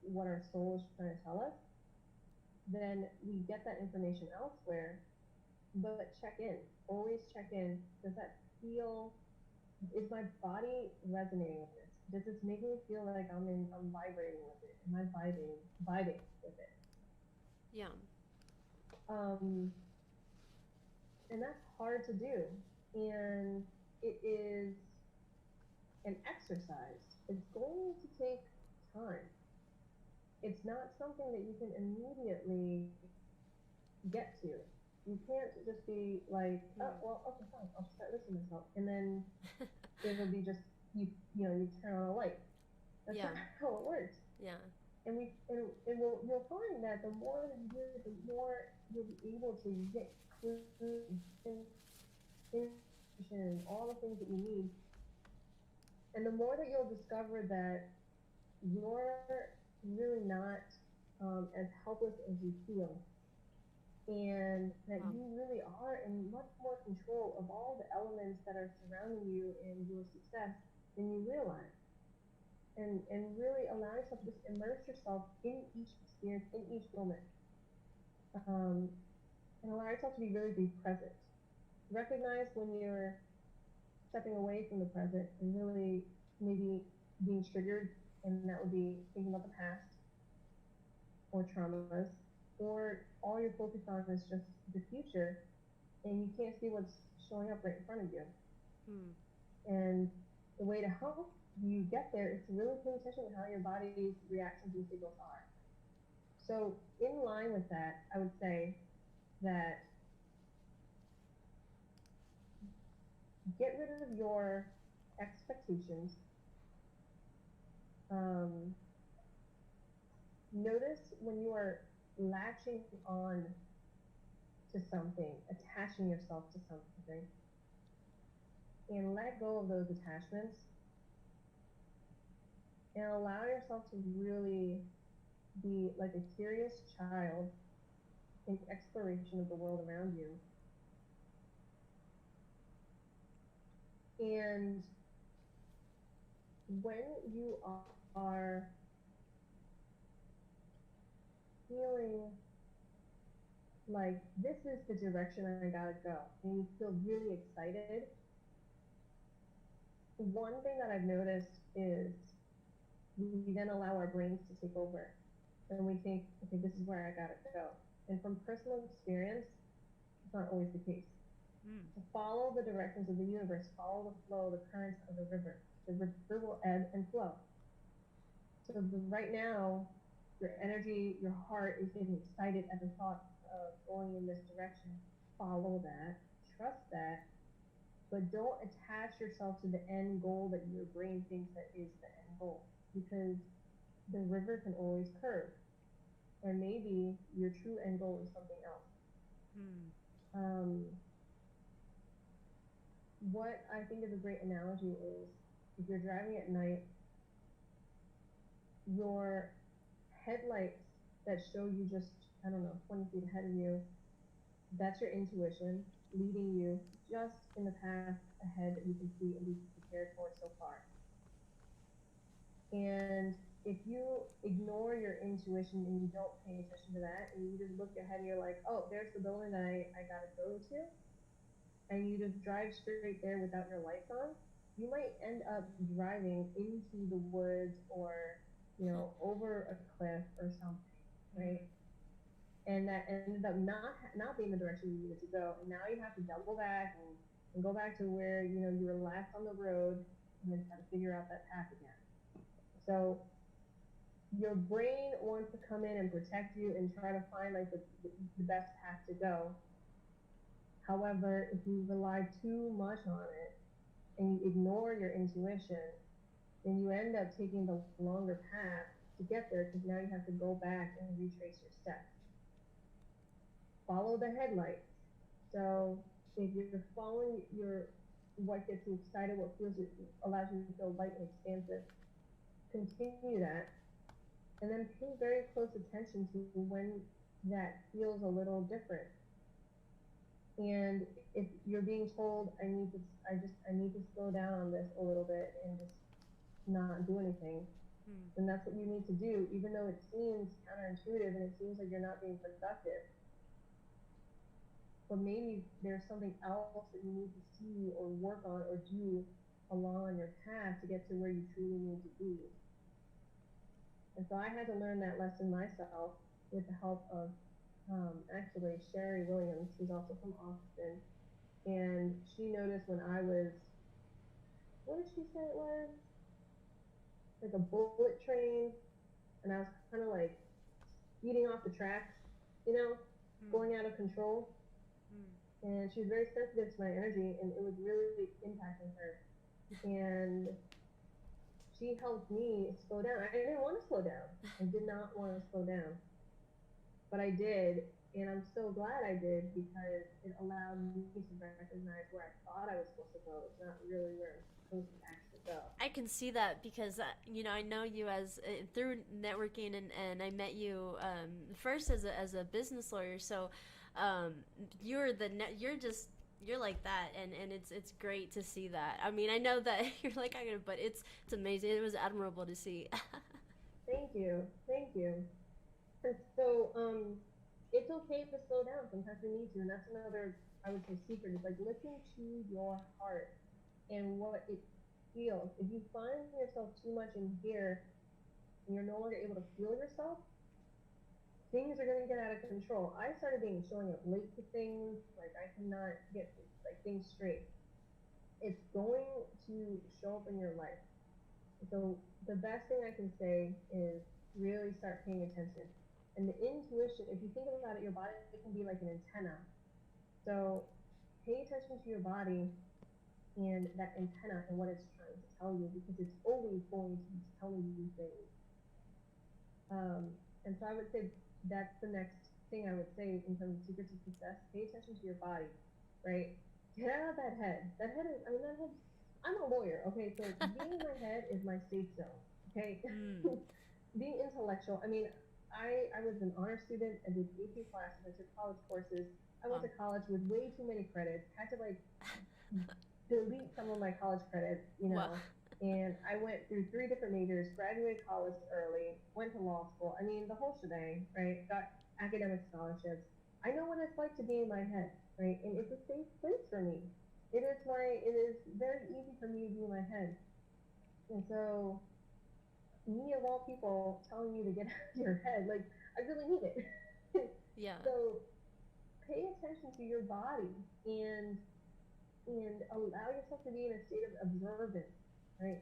what our soul is trying to tell us, then we get that information elsewhere. But check in. Always check in. Does that feel, is my body resonating with this? Does this make me feel like I'm vibrating with it? Am I vibing with it? Yeah. And that's hard to do. And it is an exercise. It's going to take time. It's not something that you can immediately get to. You can't just be like, oh, well, okay, fine, I'll start listening to myself. And then it'll be just, you turn on a light. That's not how it works. Yeah. And you'll find that the more that you do it, the more you'll be able to get clues and all the things that you need. And the more that you'll discover that you're really not as helpless as you feel, and that Wow. you really are in much more control of all the elements that are surrounding you and your success than you realize. And really allow yourself to just immerse yourself in each experience, in each moment, um, and allow yourself to be really be present. Recognize when you're stepping away from the present and really maybe being triggered, and that would be thinking about the past or traumas, or all you're focused on is just the future, and you can't see what's showing up right in front of you. Hmm. And the way to help you get there is to really pay attention to how your body's reactions and signals are. So, in line with that, I would say that get rid of your expectations. Um, Notice when you are latching on to something, attaching yourself to something, and let go of those attachments and allow yourself to really be like a curious child in exploration of the world around you. And when you are feeling like this is the direction I gotta go, and you feel really excited, one thing that I've noticed is we then allow our brains to take over, and we think, okay, this is where I gotta go. And from personal experience, it's not always the case. Hmm. To follow the directions of the universe, follow the flow, the currents of the river. The river will ebb and flow. So right now, your energy, your heart is getting excited at the thought of going in this direction. Follow that, trust that, but don't attach yourself to the end goal that your brain thinks that is the end goal, because the river can always curve, and maybe your true end goal is something else. Hmm. Um, what I think is a great analogy is if you're driving at night, your headlights that show you just, I don't know, 20 feet ahead of you, that's your intuition leading you just in the path ahead that you can see and be prepared for so far. And if you ignore your intuition and you don't pay attention to that, and you just look ahead and you're like, oh, there's the building that I gotta go to, and you just drive straight there without your lights on, you might end up driving into the woods or, over a cliff or something, right? Hmm. And that ended up not being the direction you needed to go, and now you have to double back and go back to where you were last on the road, and then try to figure out that path again. So your brain wants to come in and protect you and try to find like the best path to go. However, if you rely too much on it and you ignore your intuition, then you end up taking the longer path to get there, because now you have to go back and retrace your steps. Follow the headlights. So if you're following your what gets you excited, what feels allows you to feel light and expansive, continue that, and then pay very close attention to when that feels a little different. And if you're being told, I need to slow down on this a little bit and just not do anything, Hmm. then that's what you need to do, even though it seems counterintuitive and it seems like you're not being productive. But maybe there's something else that you need to see or work on or do along your path to get to where you truly need to be. And so I had to learn that lesson myself with the help of actually Sherry Williams, who's also from Austin. And she noticed when I was, what did she say it was? Like a bullet train. And I was kind of like speeding off the tracks, you know, Hmm. going out of control. Hmm. And she was very sensitive to my energy, and it was really impacting her. And she helped me slow down. I didn't want to slow down. I did not want to slow down, but I did, and I'm so glad I did, because it allowed me to recognize where I thought I was supposed to go. It's not really where I'm supposed to actually stuff. I can see that because you know, I know you as through networking, and I met you first as a business lawyer. So um, you're like that, and it's great to see that. I mean, I know that you're like I but it's amazing. It was admirable to see. Thank you, thank you. And so, it's okay to slow down. Sometimes we need to, and that's another, I would say, secret is like listen to your heart and what it feels. If you find yourself too much in here and you're no longer able to feel yourself, things are going to get out of control. I started showing up late to things, like I cannot get like things straight. It's going to show up in your life. So the best thing I can say is really start paying attention. And the intuition, if you think about it, your body can be like an antenna. So pay attention to your body and that antenna and what it's trying to tell you, because it's always going to be telling you things. And so I would say that's the next thing I would say in terms of secrets of success. Pay attention to your body, right? Get out of that head. That head is, I mean, that head, I'm a lawyer, okay? So being in my head is my safe zone, okay? Being intellectual, I mean, I was an honor student. I did AP classes. I took college courses. I went to college with way too many credits. Had to like delete some of my college credits, you know. Wow. And I went through 3 different majors, graduated college early, went to law school. I mean, the whole shebang, right? Got academic scholarships. I know what it's like to be in my head, right? And it's a safe place for me. It is very easy for me to be in my head. And so, me of all people telling you to get out of your head, like, I really need it. Yeah. So, pay attention to your body and allow yourself to be in a state of observance, right?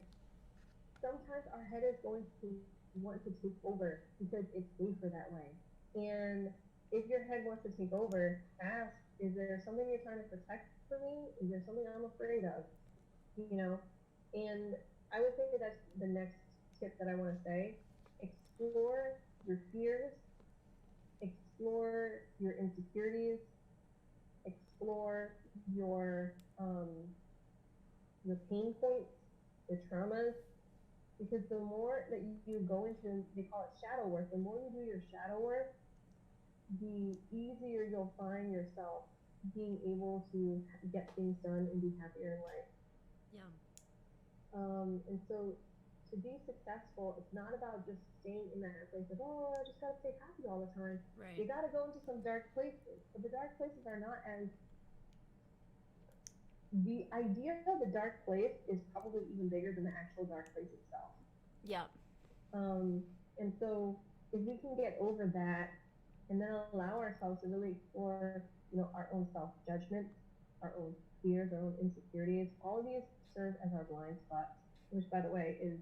Sometimes our head is going to want to take over because it's safer that way. And if your head wants to take over, ask, is there something you're trying to protect for me? Is there something I'm afraid of? You know? And I would say that that's the next tip that I want to say. Explore your fears, explore your insecurities, explore um, your pain points, the traumas, because the more that you go into, they call it shadow work, the more you do your shadow work, the easier you'll find yourself being able to get things done and be happier in life. Yeah. And so to be successful, it's not about just staying in that place of, oh, I just got to stay happy all the time. Right. You got to go into some dark places. But the dark places are not as, the idea of the dark place is probably even bigger than the actual dark place itself. Yeah. And so if we can get over that and then allow ourselves to really explore, our own self-judgment, our own fears, our own insecurities, all of these serve as our blind spots, which, by the way, is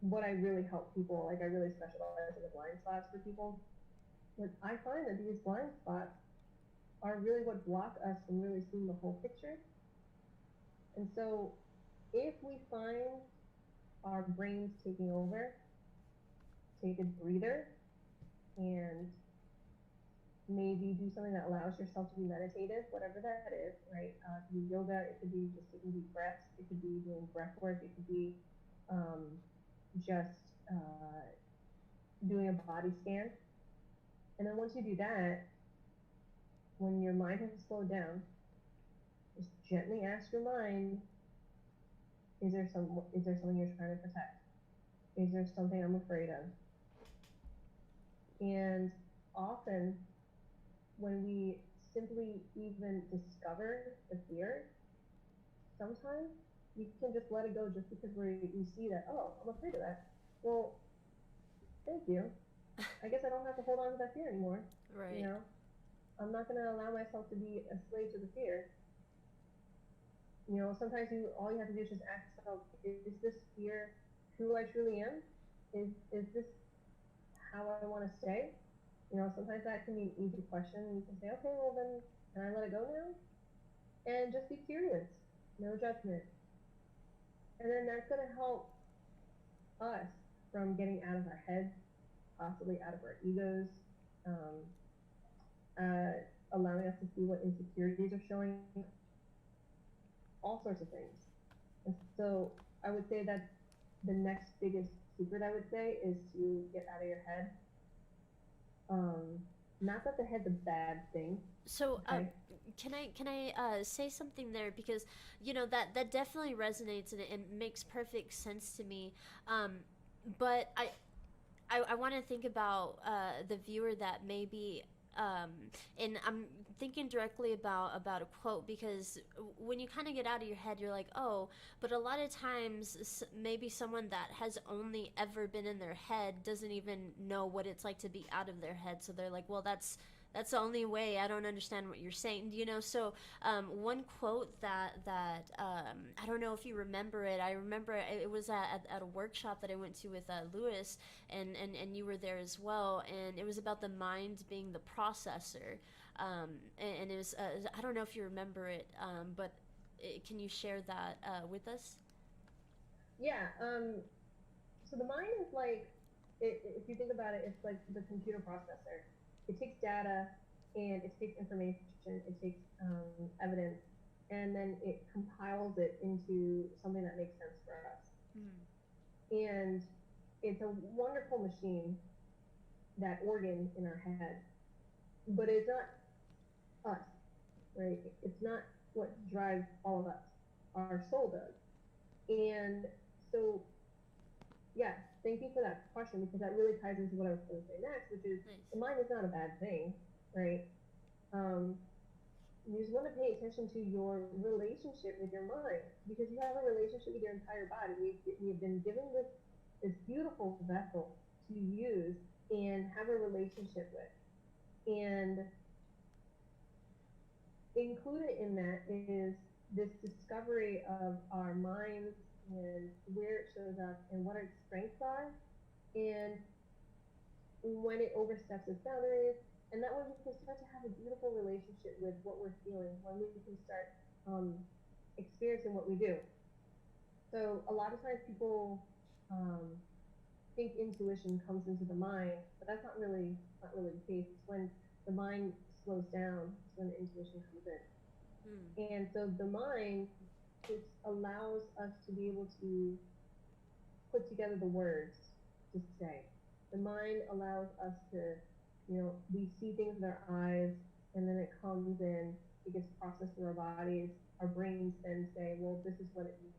what I really help people. Like, I really specialize in the blind spots for people. But I find that these blind spots are really what block us from really seeing the whole picture. And so if we find our brains taking over, take a breather and maybe do something that allows yourself to be meditative, whatever that is, right? It could be yoga, it could be just taking deep breaths, it could be doing breath work, it could be just doing a body scan. And then once you do that, when your mind has slowed down, just gently ask your mind, is there something you're trying to protect? Is there something I'm afraid of? And often when we simply even discover the fear, sometimes we can just let it go just because we see that, oh, I'm afraid of that. Well, thank you. I guess I don't have to hold on to that fear anymore. Right. I'm not going to allow myself to be a slave to the fear. Sometimes all you have to do is just ask yourself, is this fear who I truly am? Is this how I want to stay? Sometimes that can be an easy question. And you can say, okay, well then, can I let it go now? And just be curious, no judgment. And then that's going to help us from getting out of our heads, possibly out of our egos, allowing us to see what insecurities are showing, all sorts of things. And so I would say that the next biggest secret I would say is to get out of your head. Um, Not that the head's a bad thing, So, okay? can I say something there, because that definitely resonates, and it makes perfect sense to me. Um, but I want to think about the viewer that maybe, um, and I'm thinking directly about a quote, because when you kind of get out of your head, you're like, oh, but a lot of times maybe someone that has only ever been in their head doesn't even know what it's like to be out of their head, so they're like, well, that's the only way. I don't understand what you're saying, so one quote that I don't know if you remember it. I remember it was at a workshop that I went to with Lewis, and you were there as well, and it was about the mind being the processor. And it was, I don't know if you remember it, but can you share that with us? Yeah. So the mind is like, if you think about it, it's like the computer processor. It takes data and it takes information, it takes evidence, and then it compiles it into something that makes sense for us. Mm. And it's a wonderful machine, that organ in our head, but it's not us, right? It's not what drives all of us. Our soul does. And so, yeah, thank you for that question, because that really ties into what I was going to say next, which is Nice. the mind is not a bad thing, right? Um, you just want to pay attention to your relationship with your mind, because you have a relationship with your entire body. We've been given this beautiful vessel to use and have a relationship with. And included in that is this discovery of our minds and where it shows up and what its strengths are, and when it oversteps its boundaries. And that way we can start to have a beautiful relationship with what we're feeling, when we can start experiencing what we do. So a lot of times people um, think intuition comes into the mind, but that's not really the case. It's when the mind slows down, it's when the intuition comes in. Mm. And so the mind just allows us to be able to put together the words to say. The mind allows us to, we see things with our eyes, and then it comes in, it gets processed through our bodies. Our brains then say, well, this is what it means.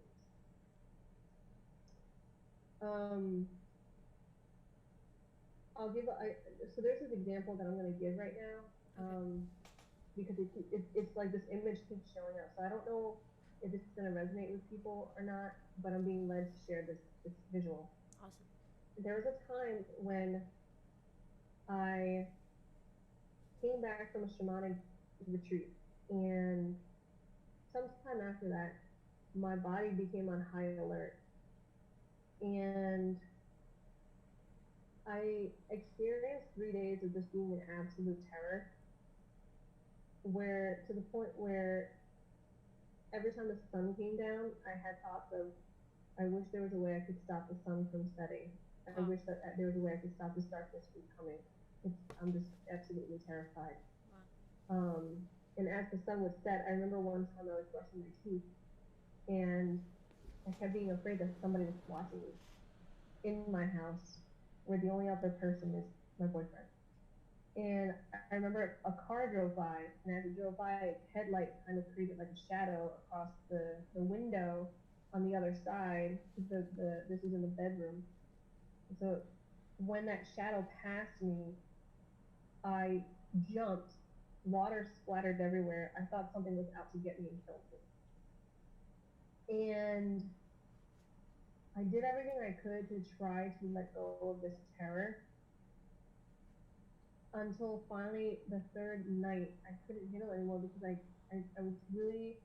Um, so there's this example that I'm going to give right now, Okay. because it's like this image keeps showing up. So I don't know if this is going to resonate with people or not, but I'm being led to share this visual. Awesome. There was a time when I came back from a shamanic retreat, and sometime after that, my body became on high alert, and I experienced 3 days of just being in absolute terror, where to the point where every time the sun came down, I had thoughts of, I wish there was a way I could stop the sun from setting. I Wow. wish that there was a way I could stop this darkness from coming. I'm just absolutely terrified. Wow. And as the sun would set, I remember one time I was brushing my teeth, and I kept being afraid that somebody was watching me in my house, where the only other person is my boyfriend. And I remember a car drove by, and as it drove by, its headlight kind of created like a shadow across the window on the other side. This was in the bedroom. So when that shadow passed me, I jumped. Water splattered everywhere. I thought something was out to get me and kill me. And I did everything I could to try to let go of this terror, until finally the third night I couldn't handle it anymore, because I was really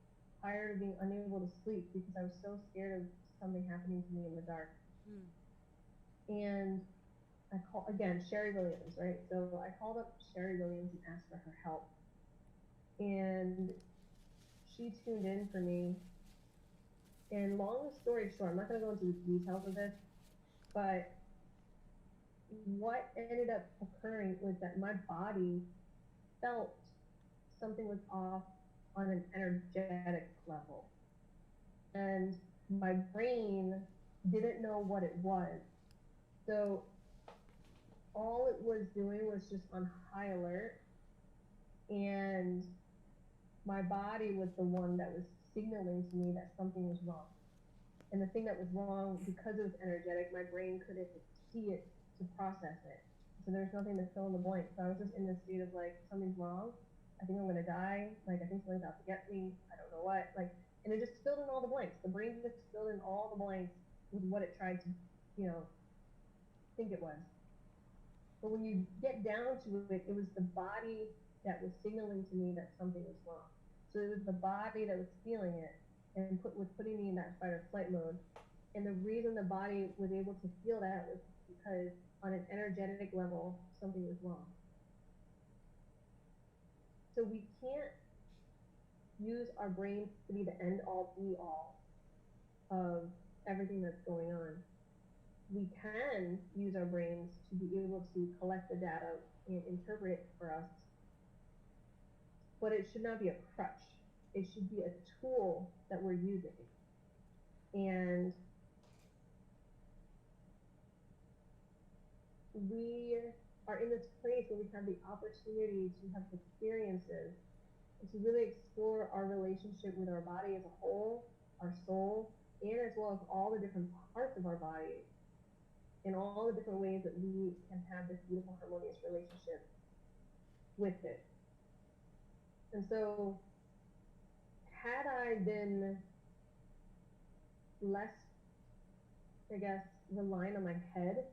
tired of being unable to sleep, because I was so scared of something happening to me in the dark. Mm. And I called again, Sherry Williams, right? So I called up Sherry Williams and asked for her help. And she tuned in for me. And long story short, I'm not going to go into the details of this, but what ended up occurring was that my body felt something was off on an energetic level. And my brain didn't know what it was. So all it was doing was just on high alert, and my body was the one that was signaling to me that something was wrong. And the thing that was wrong, because it was energetic, my brain couldn't see it to process it. So there's nothing to fill in the blank. So I was just in this state of like, something's wrong. I think I'm gonna die. Like, I think something's out to get me. I don't know what. Like, and it just filled in all the blanks. The brain just filled in all the blanks with what it tried to, think it was. But when you get down to it, it was the body that was signaling to me that something was wrong. So it was the body that was feeling it and was putting me in that fight or flight mode. And the reason the body was able to feel that was because on an energetic level, something was wrong. So we can't use our brains to be the end all be all of everything that's going on. We can use our brains to be able to collect the data and interpret it for us, but it should not be a crutch. It should be a tool that we're using. And we are in this place where we have the opportunity to have experiences and to really explore our relationship with our body as a whole, our soul, and as well as all the different parts of our body, and all the different ways that we can have this beautiful, harmonious relationship with it. And so, had I been less, I guess, relying on my head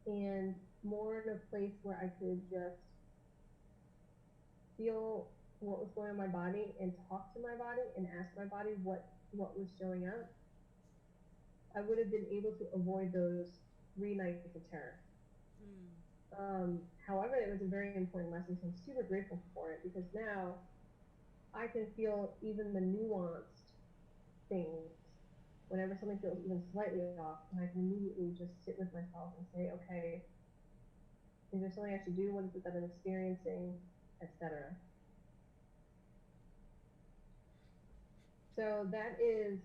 and more in a place where I could just feel what was going on in my body and talk to my body and ask my body what was showing up, I would have been able to avoid those 3 nights of terror. However, it was a very important lesson, so I'm super grateful for it, because now I can feel even the nuanced things whenever something feels even slightly off, and I can immediately just sit with myself and say, okay, is there something I should do? What is it that I'm experiencing, etc. So that is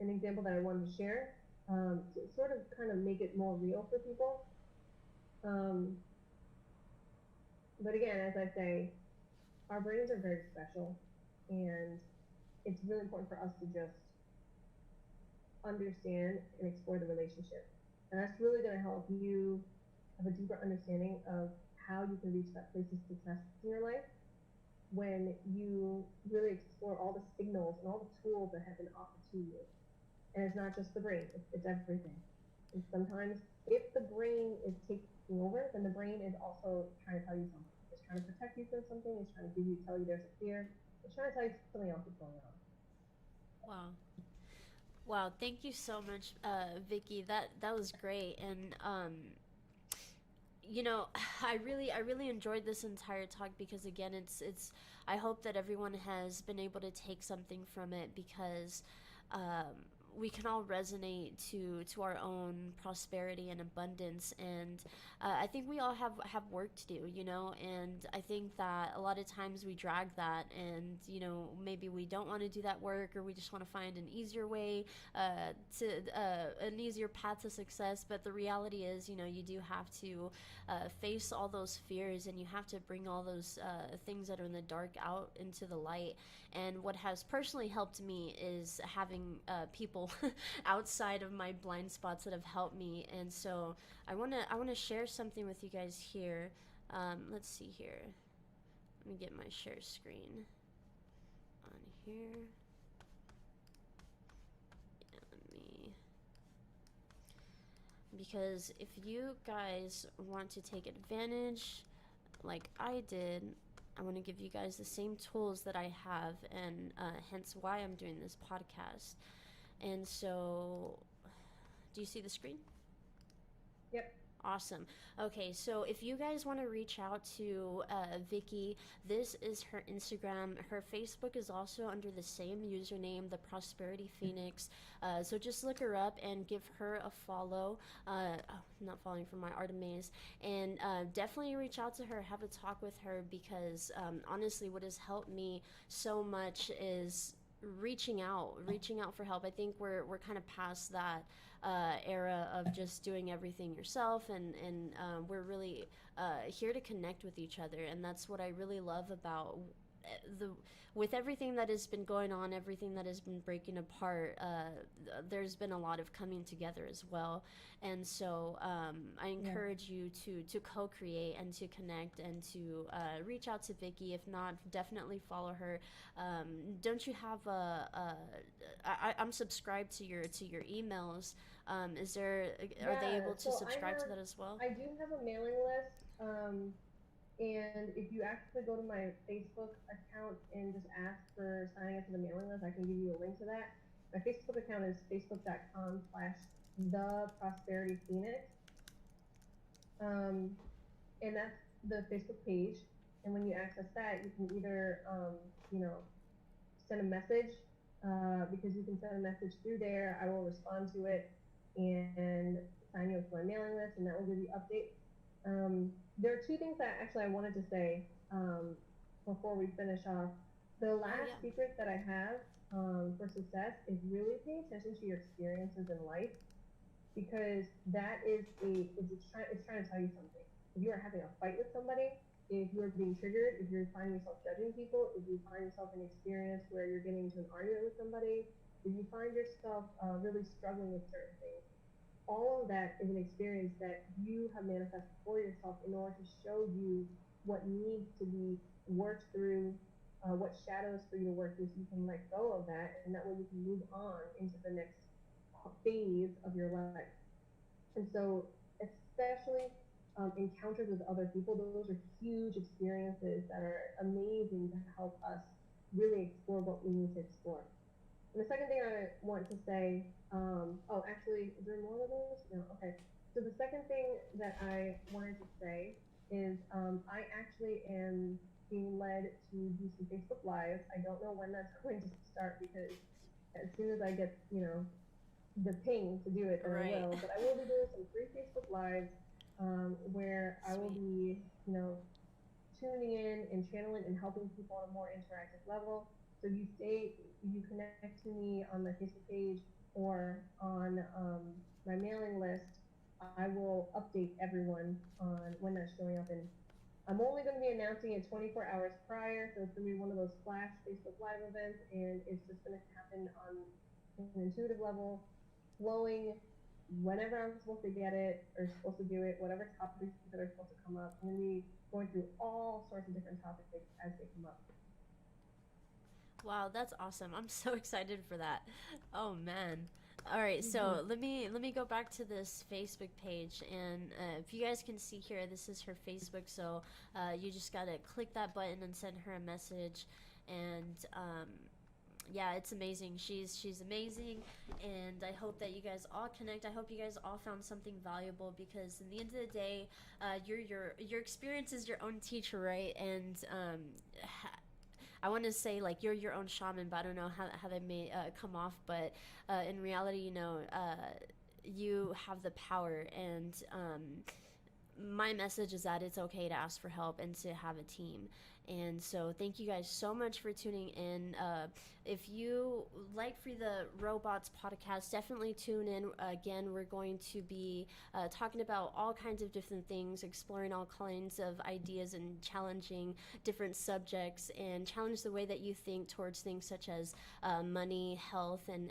an example that I wanted to share, to sort of kind of make it more real for people. But again, as I say, our brains are very special, and it's really important for us to just understand and explore the relationship. And that's really going to help you have a deeper understanding of how you can reach that place of success in your life when you really explore all the signals and all the tools that have been offered to you. And it's not just the brain, it's everything. And sometimes if the brain is taking over, then the brain is also trying to tell you something. It's trying to protect you from something, it's trying to tell you there's a fear, it's trying to tell you something else is going on. Wow. Wow, thank you so much, Vicky. That was great, and I really enjoyed this entire talk because again, it's. I hope that everyone has been able to take something from it because we can all resonate to our own prosperity and abundance, and I think we all have work to do, and I think that a lot of times we drag that, and maybe we don't want to do that work, or we just want to find an easier way to an easier path to success. But the reality is, you do have to face all those fears, and you have to bring all those things that are in the dark out into the light. And what has personally helped me is having people outside of my blind spots that have helped me. And so I wanna share something with you guys here. Let's see here. Let me get my share screen on here. Because if you guys want to take advantage like I did, I want to give you guys the same tools that I have, and hence why I'm doing this podcast. And so, do you see the screen? Yep. Awesome. Okay, so if you guys want to reach out to Vicky, this is her Instagram. Her Facebook is also under the same username, The Prosperity Phoenix. So just look her up and give her a follow. I'm not following from my Artemis. And definitely reach out to her, have a talk with her, because honestly, what has helped me so much is reaching out for help. I think we're kind of past that era of just doing everything yourself, and we're really here to connect with each other, and that's what I really love about the with everything that has been going on, everything that has been breaking apart. There's been a lot of coming together as well, and so I encourage you to co-create and to connect and to reach out to Vicky. If not, definitely follow her. Don't you have I'm subscribed to your emails. Is there are they able to So subscribe to that as well? I do have a mailing list. And if you actually go to my Facebook account and just ask for signing up to the mailing list, I can give you a link to that. My Facebook account is facebook.com/the Prosperity Phoenix. And that's the Facebook page. And when you access that, you can either, send a message, because you can send a message through there. I will respond to it and sign you up to my mailing list, and that will give you updates. There are two things that actually I wanted to say before we finish off. The last secret that I have for success is really paying attention to your experiences in life, because that is it's trying to tell you something. If you are having a fight with somebody, if you're being triggered, if you're finding yourself judging people, if you find yourself in an experience where you're getting into an argument with somebody, if you find yourself really struggling with certain things, all of that is an experience that you have manifested for yourself in order to show you what needs to be worked through, what shadows for you to work through, so you can let go of that, and that way you can move on into the next phase of your life. And so, especially encounters with other people, those are huge experiences that are amazing to help us really explore what we need to explore. And the second thing I want to say, actually, is there more of those? No, okay. So the second thing that I wanted to say is I actually am being led to do some Facebook Lives. I don't know when that's going to start, because as soon as I get, the ping to do it, then I will. But I will be doing some free Facebook Lives where I will be, tuning in and channeling and helping people on a more interactive level. So you connect to me on my Facebook page or on my mailing list, I will update everyone on when that's showing up. And I'm only going to be announcing it 24 hours prior, so it's going to be one of those flash Facebook Live events, and it's just going to happen on an intuitive level, flowing whenever I'm supposed to get it or supposed to do it, whatever topics that are supposed to come up. I'm going to be going through all sorts of different topics as they come up. Wow, that's awesome. I'm so excited for that. Oh man. All right, so let me go back to this Facebook page, and if you guys can see here, this is her Facebook. So you just gotta click that button and send her a message, and yeah, it's amazing. She's amazing, and I hope that you guys all connect. I hope you guys all found something valuable, because in the end of the day, your experience is your own teacher, right? And I want to say, like, you're your own shaman, but I don't know how that may come off. But in reality, you have the power, and my message is that it's okay to ask for help and to have a team. And so thank you guys so much for tuning in. If you like Free the Robots podcast, definitely tune in. Again, we're going to be talking about all kinds of different things, exploring all kinds of ideas and challenging different subjects, and challenge the way that you think towards things such as money, health, and